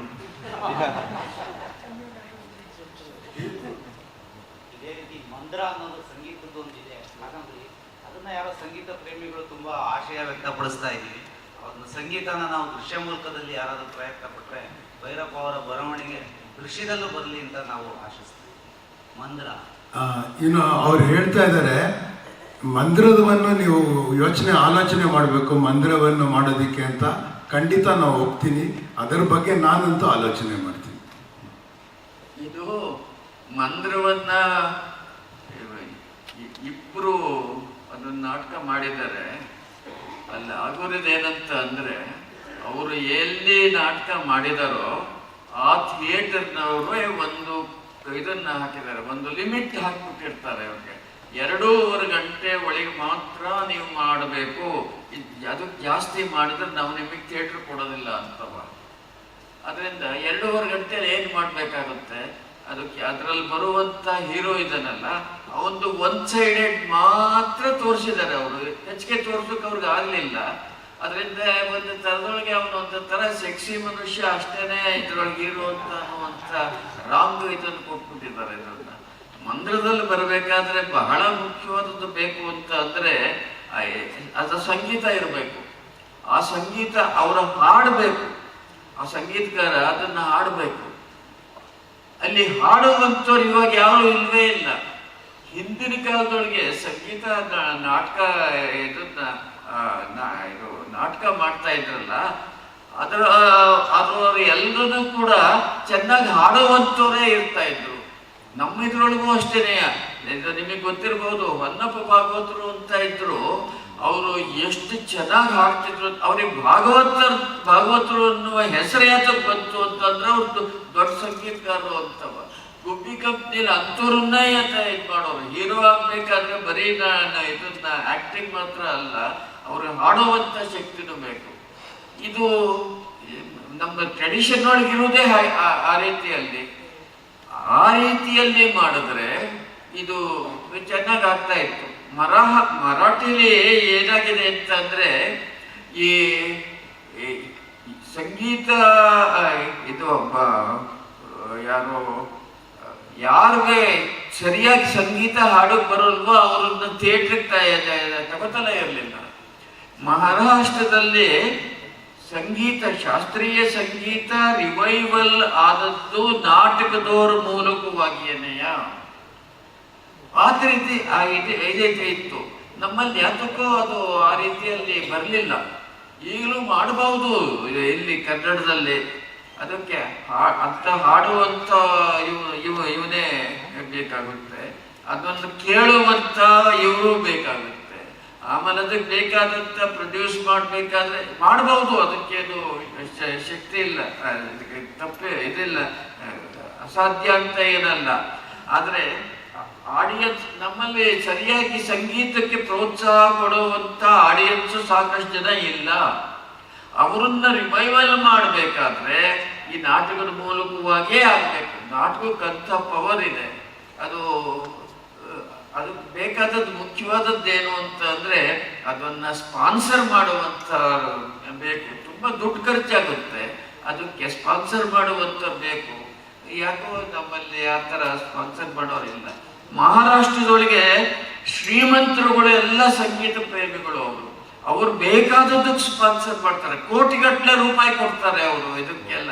Speaker 10: ಇದೇ ರೀತಿ ಮಂದ್ರ ಅನ್ನೋದು ಸಂಗೀತದೊಂದಿದೆ ಕಾದಂಬರಿ, ಅದನ್ನ ಯಾರೋ ಸಂಗೀತ ಪ್ರೇಮಿಗಳು ತುಂಬಾ ಆಶಯ ವ್ಯಕ್ತಪಡಿಸ್ತಾ ಇದ್ದೀವಿ. ಅದನ್ನ ಸಂಗೀತನ ನಾವು ದೃಶ್ಯ ಮೂಲಕದಲ್ಲಿ ಯಾರಾದರೂ ಪ್ರಯತ್ನ ಪಟ್ಟರೆ ಭೈರಪ್ಪ ಅವರ ಬರವಣಿಗೆ ದೃಶ್ಯದಲ್ಲೂ ಬರಲಿ ಅಂತ ನಾವು ಆಶಿಸ್ತೀವಿ. ಮಂದ್ರ
Speaker 3: ಅವ್ರು ಹೇಳ್ತಾ ಇದ್ದಾರೆ, ಮಂದಿರವನ್ನು ನೀವು ಆಲೋಚನೆ ಮಾಡಬೇಕು ಮಂದಿರವನ್ನು ಮಾಡೋದಕ್ಕೆ ಅಂತ. ಖಂಡಿತ ನಾವು ಒಪ್ತೀನಿ, ಅದರ ಬಗ್ಗೆ ನಾನಂತೂ ಆಲೋಚನೆ ಮಾಡ್ತೀನಿ.
Speaker 4: ಇದು ಮಂದಿರವನ್ನ ಇಬ್ರು ಅದನ್ನ ನಾಟಕ ಮಾಡಿದ್ದಾರೆ. ಅಲ್ಲಿ ಆಗೋದೇನಂತ ಅಂದ್ರೆ, ಅವರು ಎಲ್ಲಿ ನಾಟಕ ಮಾಡಿದಾರೋ ಆ ಥಿಯೇಟರ್ನವರು ಒಂದು ಇದನ್ನ ಹಾಕಿದ್ದಾರೆ, ಒಂದು ಲಿಮಿಟ್ ಹಾಕಿಬಿಟ್ಟಿರ್ತಾರೆ ಅವ್ರಿಗೆ. 2.5 ಗಂಟೆ ಒಳಗೆ ಮಾತ್ರ ನೀವು ಮಾಡಬೇಕು, ಅದಕ್ಕೆ ಜಾಸ್ತಿ ಮಾಡಿದ್ರೆ ನಾವು ನಿಮಗೆ ಥಿಯೇಟರ್ ಕೊಡೋದಿಲ್ಲ ಅಂತವ. ಅದರಿಂದ 2.5 ಗಂಟೆಯಲ್ಲಿ ಏನು ಮಾಡಬೇಕಾಗುತ್ತೆ, ಅದಕ್ಕೆ ಅದರಲ್ಲಿ ಬರುವಂತ ಹೀರೋ ಇದನ್ನಲ್ಲ, ಅವೊಂದು ಒನ್ ಸೈಡೆಡ್ ಮಾತ್ರ ತೋರಿಸಿದ್ದಾರೆ ಅವರು. ಹೆಚ್ಚಿಗೆ ತೋರ್ಸೋಕೆ ಅವ್ರಿಗೆ ಆಗಲಿಲ್ಲ. ಅದರಿಂದ ಒಂದು ಥರದೊಳಗೆ ಅವನು ಒಂದು ಥರ ಸೆಕ್ಸಿ ಮನುಷ್ಯ ಅಷ್ಟೇನೆ ಇದ್ರೊಳಗೆ ಇರುವಂತ ಅನ್ನುವಂಥ ರಾಂಗ್ ಇದನ್ನು ಕೊಟ್ಬಿಟ್ಟಿದ್ದಾರೆ. ಇದನ್ನ ಮಂದಿರದಲ್ಲಿ ಬರಬೇಕಾದ್ರೆ ಬಹಳ ಮುಖ್ಯವಾದದ್ದು ಬೇಕು ಅಂತ ಅಂದ್ರೆ ಅದು ಸಂಗೀತ ಇರಬೇಕು. ಆ ಸಂಗೀತ ಅವರ ಹಾಡಬೇಕು, ಆ ಸಂಗೀತಗಾರ ಅದನ್ನ ಹಾಡಬೇಕು. ಅಲ್ಲಿ ಹಾಡುವಂಥವ್ರು ಇವಾಗ ಯಾರು ಇಲ್ವೇ ಇಲ್ಲ. ಹಿಂದಿನ ಕಾಲದೊಳಗೆ ಸಂಗೀತ ನಾಟಕ ನಾಟಕ ಮಾಡ್ತಾ ಇದ್ರಲ್ಲ, ಅದರ ಎಲ್ಲರೂ ಕೂಡ ಚೆನ್ನಾಗಿ ಹಾಡುವಂಥವರೇ ಇರ್ತಾ ಇದ್ರು. ನಮ್ಮ ಇದ್ರೊಳಗೂ ಅಷ್ಟೇನೆ. ನಿಮಗೆ ಗೊತ್ತಿರ್ಬೋದು, ಹೊನ್ನಪ್ಪ ಭಾಗವತರು ಅಂತ ಇದ್ರು. ಅವರು ಎಷ್ಟು ಚೆನ್ನಾಗಿ ಹಾಡ್ತಿದ್ರು. ಅವ್ರಿಗೆ ಭಾಗವತರು ಅನ್ನುವ ಹೆಸರು ಯಾತಕ್ಕೆ ಬಂತು ಅಂತಂದ್ರೆ ಅವ್ರದ್ದು ದೊಡ್ಡ ಸಂಗೀತಗಾರರು ಅಂತವ. ಗುಬ್ಬಿ ಕಂಪ್ನಿಲಿ ಅಂಥವ್ರನ್ನ ಇದು ಮಾಡೋರು. ಹೀರೋ ಆಗ್ಬೇಕಾದ್ರೆ ಬರೀ ಇದನ್ನ ಆಕ್ಟಿಂಗ್ ಮಾತ್ರ ಅಲ್ಲ, ಅವ್ರಿಗೆ ಹಾಡುವಂತ ಶಕ್ತಿನೂ ಬೇಕು. ಇದು ನಮ್ಮ ಟ್ರೆಡಿಷನ್ ಒಳಗೆ ಇರುವುದೇ ಆ ರೀತಿಯಲ್ಲಿ ಮಾಡಿದ್ರೆ ಇದು ಚೆನ್ನಾಗಿ ಆಗ್ತಾ ಇತ್ತು. ಮರಾಠಿಲಿ ಏನಾಗಿದೆ ಅಂತಂದ್ರೆ, ಈ ಸಂಗೀತ ಇದು ಯಾರಿಗೆ ಸರಿಯಾಗಿ ಸಂಗೀತ ಹಾಡೋಕೆ ಬರೋಲ್ವೋ ಅವ್ರನ್ನ ಥಿಯೇಟ್ರಿಗೆ ತಗೋತಲೇ ಇರಲಿಲ್ಲ. ಮಹಾರಾಷ್ಟ್ರದಲ್ಲಿ ಸಂಗೀತ, ಶಾಸ್ತ್ರೀಯ ಸಂಗೀತ ರಿವೈವಲ್ ಆದದ್ದು ನಾಟಕದವರ ಮೂಲಕವಾಗಿಯೇನೆಯ. ಆದ ರೀತಿ ಇದೈತೆ ಇತ್ತು. ನಮ್ಮಲ್ಲಿ ಯಾತಕ್ಕೋ ಅದು ಆ ರೀತಿಯಲ್ಲಿ ಬರಲಿಲ್ಲ. ಈಗಲೂ ಮಾಡಬಹುದು ಇಲ್ಲಿ ಕನ್ನಡದಲ್ಲಿ. ಅದಕ್ಕೆ ಅಂತ ಹಾಡುವಂತ ಇವನೇ ಬೇಕಾಗುತ್ತೆ, ಅದನ್ನು ಕೇಳುವಂತ ಇವರು ಬೇಕಾಗುತ್ತೆ. ಆಮೇಲೆ ಅದಕ್ಕೆ ಬೇಕಾದಂತ ಪ್ರೊಡ್ಯೂಸ್ ಮಾಡಬೇಕಾದ್ರೆ ಮಾಡಬಹುದು. ಅದಕ್ಕೇನು ಶಕ್ತಿ ಇಲ್ಲ, ಇದಿಲ್ಲ, ಅಸಾಧ್ಯ ಅಂತ ಏನಲ್ಲ. ಆದ್ರೆ ಆಡಿಯನ್ಸ್ ನಮ್ಮಲ್ಲಿ ಸರಿಯಾಗಿ ಸಂಗೀತಕ್ಕೆ ಪ್ರೋತ್ಸಾಹ ಕೊಡುವಂತ ಆಡಿಯನ್ಸ್ ಸಾಕಷ್ಟು ಜನ ಇಲ್ಲ. ಅವರನ್ನ ರಿವೈವಲ್ ಮಾಡಬೇಕಾದ್ರೆ ಈ ನಾಟಕದ ಮೂಲಕವಾಗಿಯೇ ಆಗ್ಬೇಕು. ನಾಟಕಕ್ಕಂತ ಪವರ್ ಇದೆ. ಅದಕ್ಕೆ ಬೇಕಾದದ್ದು ಮುಖ್ಯವಾದದ್ದೇನು ಅಂತ ಅಂದ್ರೆ ಅದನ್ನ ಸ್ಪಾನ್ಸರ್ ಮಾಡುವಂತ ಬೇಕು. ತುಂಬಾ ದುಡ್ಡು ಖರ್ಚಾಗುತ್ತೆ, ಅದಕ್ಕೆ ಸ್ಪಾನ್ಸರ್ ಮಾಡುವಂತ ಬೇಕು. ಯಾಕೋ ನಮ್ಮಲ್ಲಿ ಆ ಥರ ಸ್ಪಾನ್ಸರ್ ಮಾಡೋರಿಲ್ಲ. ಮಹಾರಾಷ್ಟ್ರದೊಳಗೆ ಶ್ರೀಮಂತರುಗಳು ಎಲ್ಲ ಸಂಗೀತ ಪ್ರೇಮಿಗಳು. ಅವ್ರು ಬೇಕಾದದ್ದಕ್ಕೆ ಸ್ಪಾನ್ಸರ್ ಮಾಡ್ತಾರೆ, ಕೋಟಿಗಟ್ಟಲೆ ರೂಪಾಯಿ ಕೊಡ್ತಾರೆ ಅವರು ಇದಕ್ಕೆಲ್ಲ.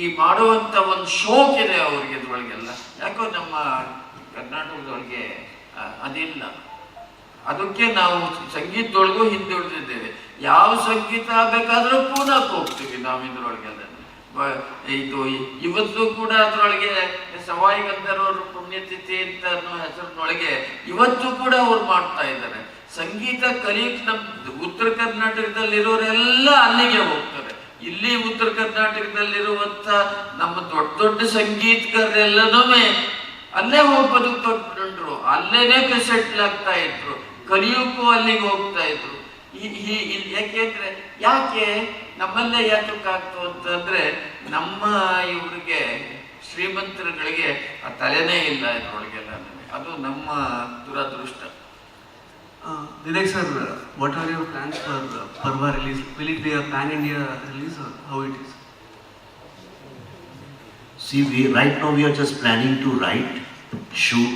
Speaker 4: ಈ ಮಾಡುವಂತ ಒಂದು ಶೋಕ್ ಇದೆ ಅವ್ರಿಗೆ ಇದ್ರೊಳಗೆಲ್ಲ. ಯಾಕೋ ನಮ್ಮ ಕರ್ನಾಟಕದೊಳಗೆ ಅದಿಲ್ಲ. ಅದಕ್ಕೆ ನಾವು ಸಂಗೀತದೊಳಗೂ ಹಿಂದುಳಿದಿದ್ದೇವೆ. ಯಾವ ಸಂಗೀತ ಬೇಕಾದ್ರೂ ಪೂನಾಕ್ಕೆ ಹೋಗ್ತೀವಿ ನಾವು ಇದ್ರೊಳಗೆಲ್ಲ. ಇದು ಇವತ್ತು ಕೂಡ ಅದರೊಳಗೆ ಸವಾಯಿ ಗಂಧರ್ವರ ಪುಣ್ಯತಿಥಿ ಅಂತ ಅನ್ನೋ ಹೆಸರಿನೊಳಗೆ ಇವತ್ತು ಕೂಡ ಅವ್ರು ಮಾಡ್ತಾ ಇದ್ದಾರೆ. ಸಂಗೀತ ಕಲಿಯಕ್ಕೆ ನಮ್ಮ ಉತ್ತರ ಕರ್ನಾಟಕದಲ್ಲಿರೋರೆಲ್ಲ ಅಲ್ಲಿಗೆ ಹೋಗ್ತಾರೆ. ಇಲ್ಲಿ ಉತ್ತರ ಕರ್ನಾಟಕದಲ್ಲಿರುವಂತ ನಮ್ಮ ದೊಡ್ಡ ದೊಡ್ಡ ಸಂಗೀತಗಾರರೆಲ್ಲನೂ ಅಲ್ಲೇ ಹೋಗಿ ಬದುಕೊಂಡ್ರು, ಅಲ್ಲೇನೆ ಸೆಟ್ಲ್ ಆಗ್ತಾ ಇದ್ರು, ಕಲಿಯೋಕ್ಕೂ ಅಲ್ಲಿಗೆ ಹೋಗ್ತಾ ಇದ್ರು. ಯಾಕೆಂದ್ರೆ ಯಾಕೆ ನಮ್ಮಲ್ಲೇ ಯಾತಕ್ಕಾಗ್ತು ಅಂತಂದ್ರೆ ನಮ್ಮ ಇವ್ರಿಗೆ ಶ್ರೀಮಂತರುಗಳಿಗೆ ಆ ತಲೆನೇ ಇಲ್ಲ ಇದ್ರೊಳಗೆಲ್ಲ. ಅದು ನಮ್ಮ ದುರದೃಷ್ಟ.
Speaker 9: Vivek sir, what are your plans for Parva release? Will it be a pan-India release or how it is?
Speaker 1: See, right now we are just planning to write, shoot,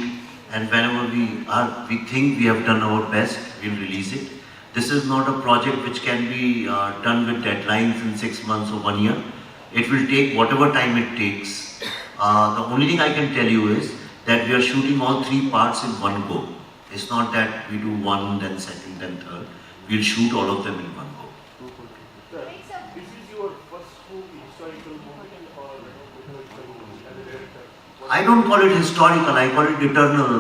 Speaker 1: and whenever we think we have done our best, we'll release it. This is not a project which can be done with deadlines in 6 months or 1 year. It will take whatever time it takes. The only thing I can tell you is that we are shooting all 3 parts in one go. It's not that we do one, then second, then third. We'll shoot all of them in one go.
Speaker 11: Sir, this is your first historical movie or mythological movie as a director?
Speaker 1: I don't call it historical, I call it eternal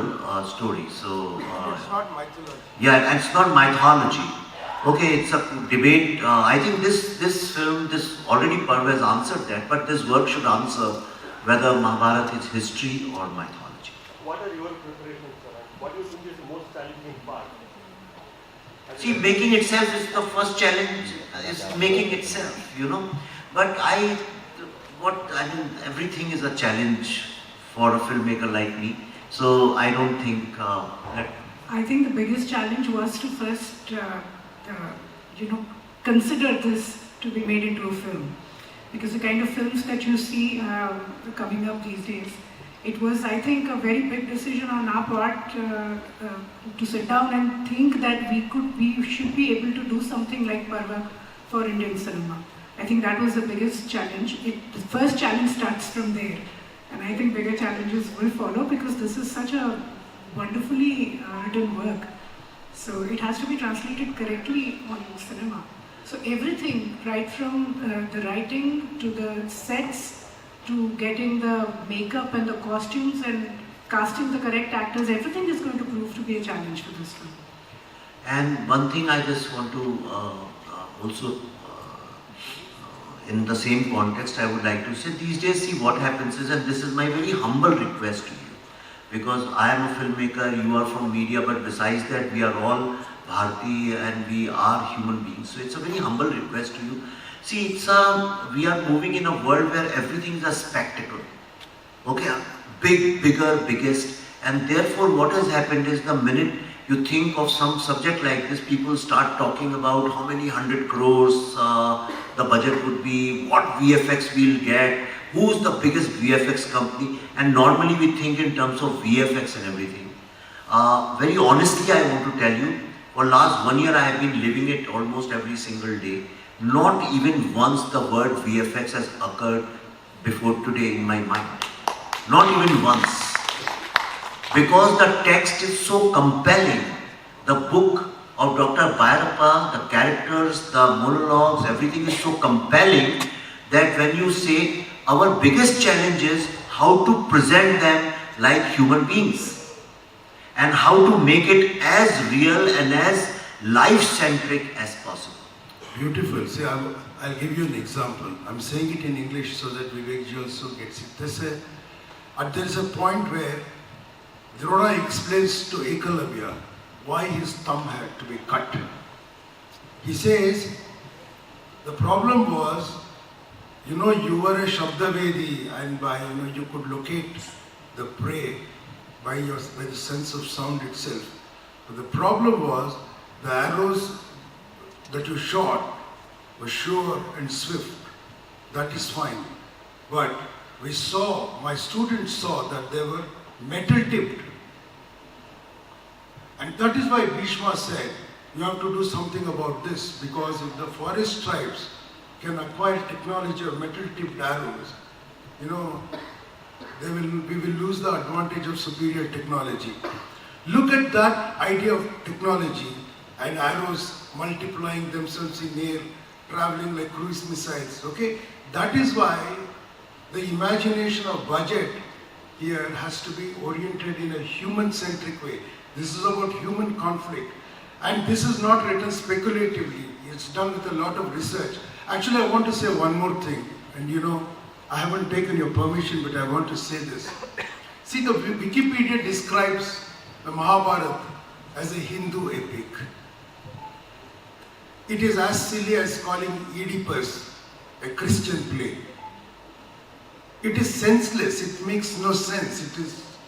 Speaker 1: story. So,
Speaker 3: It's not mythology.
Speaker 1: yeah, and it's not mythology. Okay, it's a debate. I think this film, already Parva has answered that, but this work should answer whether Mahabharata is history or mythology.
Speaker 11: What are your preparations, sir? What do you think is the most challenging part?
Speaker 1: See, making itself is the first challenge, is making itself, you know. But everything is a challenge for a filmmaker like me. So I don't think
Speaker 2: I think the biggest challenge was to first, consider this to be made into a film. Because the kind of films that you see coming up these days, it was, I think, a very big decision on our part to sit down and think that we should be able to do something like Parva for Indian cinema. I think that was the biggest challenge. The first challenge starts from there. And I think bigger challenges will follow because this is such a wonderfully written work. So it has to be translated correctly on cinema. So everything, right from the writing to the sets, to getting the makeup and the costumes and casting the correct actors, everything is going to prove to be a challenge for this film.
Speaker 1: And one thing I just want to also, in the same context, I would like to say, these days, see what happens is, and this is my very humble request to you, because I am a filmmaker, you are from media, but besides that, we are all Bharati and we are human beings. So it's a very humble request to you. See, we are moving in a world where everything is a spectacle. Okay, bigger, biggest. And therefore what has happened is the minute you think of some subject like this, people start talking about how many 100 crores the budget would be, what VFX we'll get, who's the biggest VFX company. And normally we think in terms of VFX and everything. Very honestly, I want to tell you, for last 1 year I have been living it almost every single day. Not even once the word VFX has occurred before today in my mind. Not even once. Because the text is so compelling. The book of Dr. Bhairappa, the characters, the monologues, everything is so compelling that when you say our biggest challenge is how to present them like human beings and how to make it as real and as life-centric as possible.
Speaker 3: Beautiful. See, I'll give you an example. I'm saying it in English so that Vivek ji also gets it. There's a point where Drona explains to Ekalabya why his thumb had to be cut. He says, the problem was, you were a Shabdavedi and you could locate the prey by the sense of sound itself. But the problem was, the arrows that you shot were sure and swift. That is fine. But my students saw that they were metal tipped. And that is why Bhishma said, you have to do something about this, because if the forest tribes can acquire technology of metal tipped arrows, we will lose the advantage of superior technology. Look at that idea of technology and arrows multiplying themselves in air, traveling like cruise missiles, okay? That is why the imagination of budget here has to be oriented in a human-centric way. This is about human conflict. And this is not written speculatively. It's done with a lot of research. Actually, I want to say one more thing. And you know, I haven't taken your permission, but I want to say this. See, the Wikipedia describes the Mahabharata as a Hindu epic. It is as silly as calling Oedipus a Christian play. It is senseless, it makes no sense.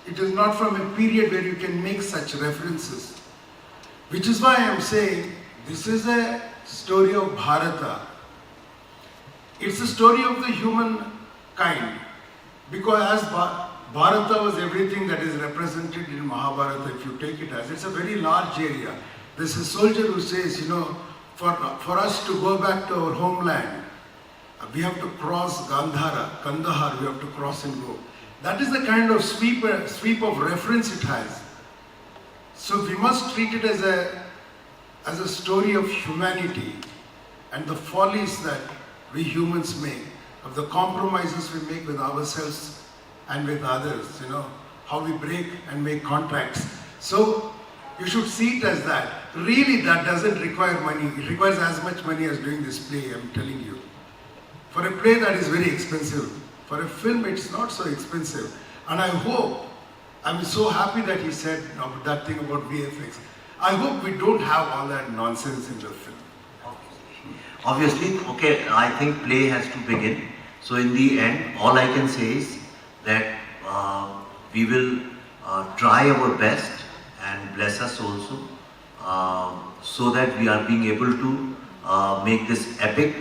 Speaker 3: It is not from a period where you can make such references. Which is why I am saying this is a story of Bharata. It's a story of the human kind. Because as Bharata was everything that is represented in Mahabharata, if you take it as, it's a very large area. There's a soldier who says, you know, for us to go back to our homeland, we have to cross Kandahar, we have to cross and go. That is the kind of sweep of reference it has. So we must treat it as a story of humanity and the follies that we humans make, of the compromises we make with ourselves and with others, you know, how we break and make contracts. So you should see it as that. Really, that doesn't require money. It requires as much money as doing this play, I'm telling you. For a play, that is very expensive. For a film, it's not so expensive. And I hope, I'm so happy that he said that thing about VFX. I hope we don't have all that nonsense in the film.
Speaker 1: Obviously, okay, I think play has to begin. So in the end, all I can say is that we will try our best, and bless us also, so that we are being able to make this epic,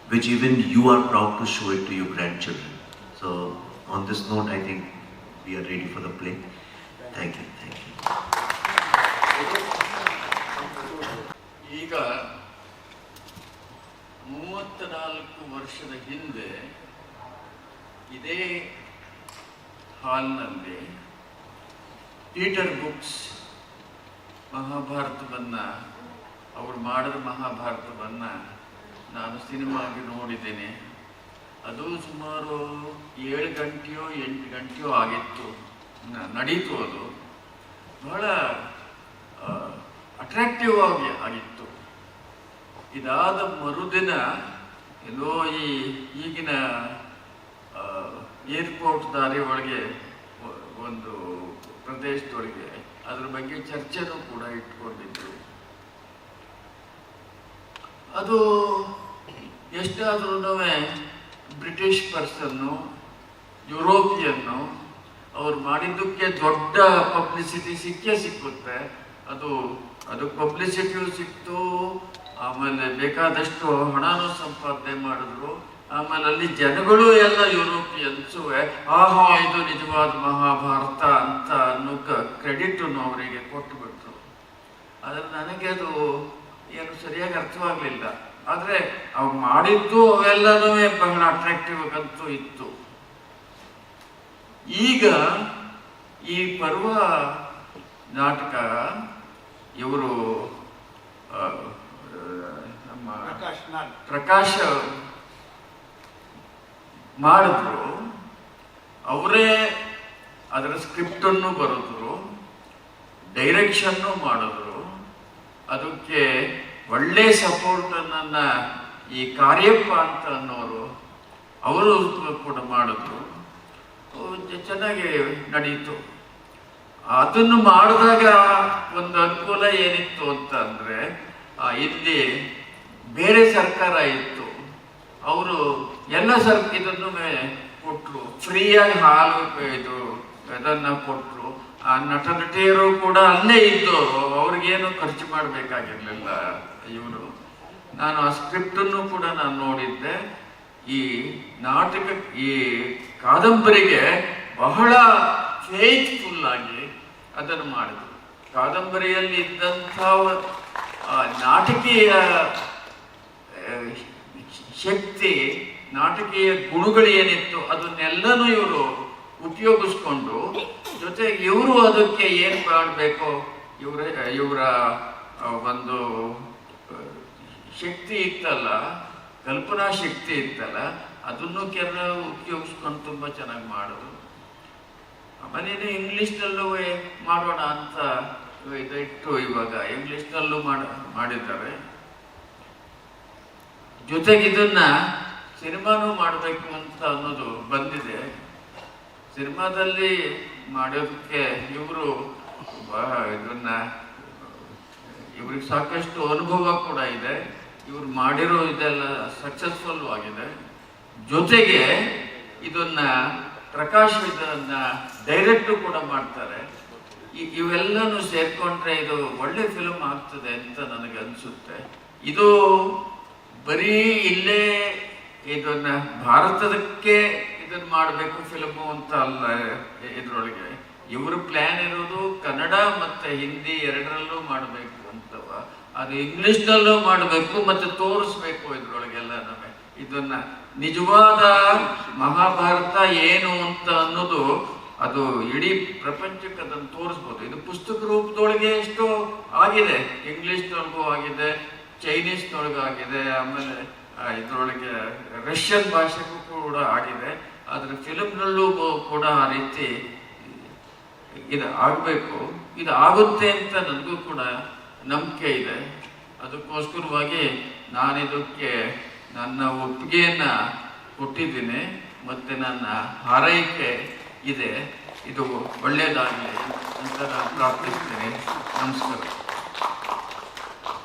Speaker 1: which even you are proud to show it to your grandchildren. So on this note, I think we are ready for the play. Thank you.
Speaker 4: ಈಗ 34 ವರ್ಷದ ಹಿಂದೆ ಇದೇ ಹಾಲ್ನಲ್ಲಿ Peter books ಮಹಾಭಾರತವನ್ನು ಅವರು ಮಾಡಿದ ಮಹಾಭಾರತವನ್ನು ನಾನು ಸಿನಿಮಾಗೆ ನೋಡಿದ್ದೇನೆ. ಅದು ಸುಮಾರು 7 ಗಂಟೆಯೋ 8 ಗಂಟೆಯೋ ಆಗಿತ್ತು, ನಡೀತು. ಅದು ಬಹಳ ಅಟ್ರಾಕ್ಟಿವ್ ಆಗಿತ್ತು. ಇದಾದ ಮರುದಿನ ಎಲ್ಲೋ ಈಗಿನ ಏರ್ಪೋರ್ಟ್ ದಾರಿ ಒಳಗೆ ಒಂದು ಪ್ರದೇಶದೊಳಗೆ ಅದ್ರ ಬಗ್ಗೆ ಚರ್ಚೆನೂ ಕೂಡ ಇಟ್ಕೊಂಡಿದ್ರು. ಅದು ಎಷ್ಟಾದ್ರೂ ಬ್ರಿಟಿಷ್ ಪರ್ಸನ್ನು, ಯುರೋಪಿಯನ್ನು ಅವ್ರು ಮಾಡಿದ್ದಕ್ಕೆ ದೊಡ್ಡ ಪಬ್ಲಿಸಿಟಿ ಸಿಕ್ಕುತ್ತೆ. ಅದು ಪಬ್ಲಿಸಿಟಿಯೂ ಸಿಕ್ತು, ಆಮೇಲೆ ಬೇಕಾದಷ್ಟು ಹಣನೂ ಸಂಪಾದನೆ ಮಾಡಿದ್ರು. ಆಮೇಲೆ ಅಲ್ಲಿ ಜನಗಳು ಎಲ್ಲ ಯುರೋಪಿಯನ್ಸು ಇದು ನಿಜವಾದ ಮಹಾಭಾರತ ಅಂತ ಅನ್ನೋ ಕ್ರೆಡಿಟನ್ನು ಅವರಿಗೆ ಕೊಟ್ಟುಬಿಟ್ರು. ಆದರೆ ನನಗೆ ಅದು ಏನು ಸರಿಯಾಗಿ ಅರ್ಥವಾಗಲಿಲ್ಲ. ಆದರೆ ಅವ್ರು ಮಾಡಿದ್ದು ಅವೆಲ್ಲನೂ ಬಹಳ ಅಟ್ರಾಕ್ಟಿವ್ ಆಗಂತೂ ಇತ್ತು. ಈಗ ಈ ಪರ್ವ ನಾಟಕ ಇವರು ನಮ್ಮ ಪ್ರಕಾಶ್ ಮಾಡಿದ್ರು. ಅವರೇ ಅದರ ಸ್ಕ್ರಿಪ್ಟನ್ನು ಬರೆದ್ರು, ಡೈರೆಕ್ಷನ್ನು ಮಾಡಿದ್ರು. ಅದಕ್ಕೆ ಒಳ್ಳೆ ಸಪೋರ್ಟನ್ನು ಈ ಕಾರ್ಯಪ್ಪ ಅಂತ ಅನ್ನೋರು ಅವರು ಕೂಡ ಮಾಡಿದ್ರು. ಚೆನ್ನಾಗಿ ನಡೀತು. ಅದನ್ನು ಮಾಡಿದಾಗ ಒಂದು ಅನುಕೂಲ ಏನಿತ್ತು ಅಂತ ಅಂದರೆ, ಇಲ್ಲಿ ಬೇರೆ ಸರ್ಕಾರ ಇತ್ತು, ಅವರು ಎಲ್ಲ ಇದನ್ನು ಕೊಟ್ಟರು, ಫ್ರೀಯಾಗಿ ಹಾಲು ಅದನ್ನು ಕೊಟ್ಟರು. ಆ ನಟ ನಟಿಯರು ಕೂಡ ಅಲ್ಲೇ ಇದ್ದವರು, ಅವ್ರಿಗೇನು ಖರ್ಚು ಮಾಡಬೇಕಾಗಿರ್ಲಿಲ್ಲ ಇವರು. ನಾನು ಆ ಸ್ಕ್ರಿಪ್ಟನ್ನು ಕೂಡ ನಾನು ನೋಡಿದ್ದೆ. ಈ ಈ ಕಾದಂಬರಿಗೆ ಬಹಳ ಫೇತ್ಫುಲ್ ಆಗಿ ಅದನ್ನು ಮಾಡಿದ್ರು. ಕಾದಂಬರಿಯಲ್ಲಿ ಇದ್ದಂಥ ನಾಟಕೀಯ ಶಕ್ತಿ, ನಾಟಕೀಯ ಗುಣಗಳು ಏನಿತ್ತು ಅದನ್ನೆಲ್ಲನೂ ಇವರು ಉಪಯೋಗಿಸ್ಕೊಂಡು, ಜೊತೆಗೆ ಇವರು ಅದಕ್ಕೆ ಏನು ಮಾಡಬೇಕೋ ಇವರ ಒಂದು ಶಕ್ತಿ ಇತ್ತಲ್ಲ, ಕಲ್ಪನಾ ಶಕ್ತಿ ಇತ್ತಲ್ಲ, ಅದನ್ನು ಕೆಲವು ಉಪಯೋಗಿಸ್ಕೊಂಡು ತುಂಬ ಚೆನ್ನಾಗಿ ಮಾಡೋದು. ಆಮೇಲೆ ಇದು ಇಂಗ್ಲೀಷ್ನಲ್ಲೂ ಮಾಡೋಣ ಅಂತ ಇದಿಟ್ಟು ಇವಾಗ ಇಂಗ್ಲೀಷ್ನಲ್ಲೂ ಮಾಡಿದ್ದಾರೆ. ಜೊತೆಗೆ ಇದನ್ನ ಸಿನಿಮಾನೂ ಮಾಡಬೇಕು ಅಂತ ಅನ್ನೋದು ಬಂದಿದೆ. ಸಿನಿಮಾದಲ್ಲಿ ಮಾಡೋದಕ್ಕೆ ಇವರು ಇವ್ರಿಗೆ ಸಾಕಷ್ಟು ಅನುಭವ ಕೂಡ ಇದೆ. ಇವ್ರು ಮಾಡಿರೋ ಇದೆಲ್ಲ ಸಕ್ಸಸ್ಫುಲ್ ಆಗಿದೆ. ಜೊತೆಗೆ ಇದನ್ನ ಪ್ರಕಾಶ್ ಇದನ್ನ ಡೈರೆಕ್ಟ್ ಕೂಡ ಮಾಡ್ತಾರೆ. ಇವೆಲ್ಲನೂ ಸೇರ್ಕೊಂಡ್ರೆ ಇದು ಒಳ್ಳೆ ಫಿಲ್ಮ್ ಆಗ್ತದೆ ಅಂತ ನನಗೆ ಅನ್ಸುತ್ತೆ. ಇದು ಬರೀ ಇಲ್ಲೇ ಇದನ್ನ ಭಾರತದಕ್ಕೆ ಇದನ್ನ ಮಾಡಬೇಕು ಫಿಲ್ಮು ಅಂತ ಅಲ್ಲ. ಇದ್ರೊಳಗೆ ಇವ್ರ ಪ್ಲಾನ್ ಇರೋದು ಕನ್ನಡ ಮತ್ತೆ ಹಿಂದಿ ಎರಡರಲ್ಲೂ ಮಾಡಬೇಕು ಅಂತವ. ಅದು ಇಂಗ್ಲಿಷ್ನಲ್ಲೂ ಮಾಡಬೇಕು ಮತ್ತೆ ತೋರಿಸ್ಬೇಕು ಇದ್ರೊಳಗೆಲ್ಲ ನಮಗೆ ಇದನ್ನ ನಿಜವಾದ ಮಹಾಭಾರತ ಏನು ಅಂತ ಅನ್ನೋದು ಅದು ಇಡೀ ಪ್ರಪಂಚಕ್ಕೆ ಅದನ್ನು ತೋರಿಸ್ಬೋದು. ಇದು ಪುಸ್ತಕ ರೂಪದೊಳಗೆ ಎಷ್ಟೋ ಆಗಿದೆ, ಇಂಗ್ಲಿಷ್ನೊಳಗೂ ಆಗಿದೆ, ಚೈನೀಸ್ನೊಳಗೂ ಆಗಿದೆ, ಆಮೇಲೆ ಇದ್ರೊಳಗೆ ರಷ್ಯನ್ ಭಾಷೆಗೂ ಕೂಡ ಆಗಿದೆ. ಆದ್ರೆ ಫಿಲ್ಮ್ನಲ್ಲೂ ಕೂಡ ಆ ರೀತಿ ಇದು ಆಗಬೇಕು. ಇದು ಆಗುತ್ತೆ ಅಂತ ನನಗೂ ಕೂಡ ನಂಬಿಕೆ ಇದೆ. ಅದಕ್ಕೋಸ್ಕರವಾಗಿ ನಾನಿದಕ್ಕೆ ನನ್ನ ಒಪ್ಪಿಗೆಯನ್ನ ಕೊಟ್ಟಿದ್ದೀನಿ ಮತ್ತೆ ನನ್ನ ಹಾರೈಕೆ ಇದೆ. ಇದು ಒಳ್ಳೆಯದಾಗಲಿ ಅಂತ ನಾನು ಪ್ರಾರ್ಥಿಸ್ತೇನೆ. ನಮಸ್ಕಾರ.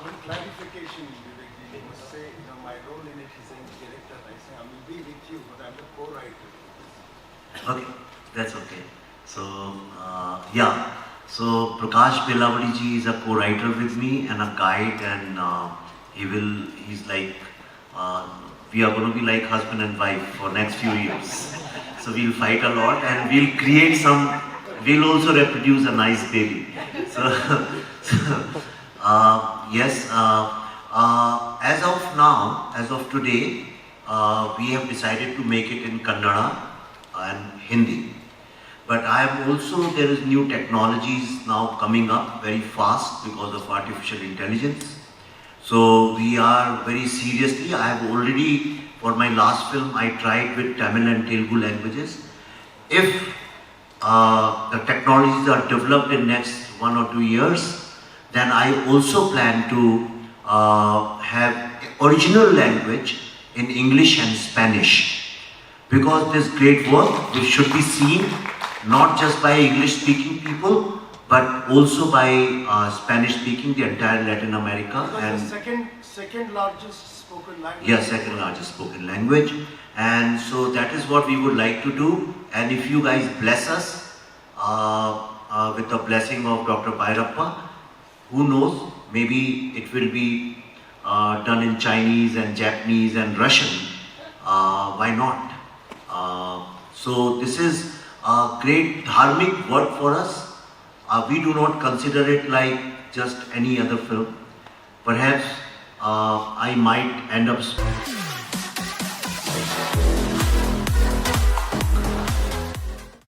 Speaker 3: One clarification, Vivek, you must say, my role in it is as director. I say I will be with you, but I'm the co-writer.
Speaker 1: Okay, that's okay. So, yeah. So, Prakash Belwadi ji is a co-writer with me and a guide, and he's like, we are going to be like husband and wife for next few years. So, we'll fight a lot and we'll create we'll also reproduce a nice baby. So, yes, as of now, as of today, we have decided to make it in Kannada and Hindi. But there is new technologies now coming up very fast because of artificial intelligence. So we are very seriously, I have already, for my last film, I tried with Tamil and Telugu languages. If the technologies are developed in next 1 or 2 years, then I also plan to have original language in English and Spanish. Because this great work, which should be seen not just by English speaking people, but also by Spanish speaking, the entire Latin America.
Speaker 3: And the second largest spoken language.
Speaker 1: Yeah, second largest spoken language. And so that is what we would like to do. And if you guys bless us with the blessing of Dr. Bhairappa, who knows, maybe it will be done in Chinese and Japanese and Russian. Why not? So this is a great dharmic work for us. We do not consider it like just any other film. Perhaps I might end up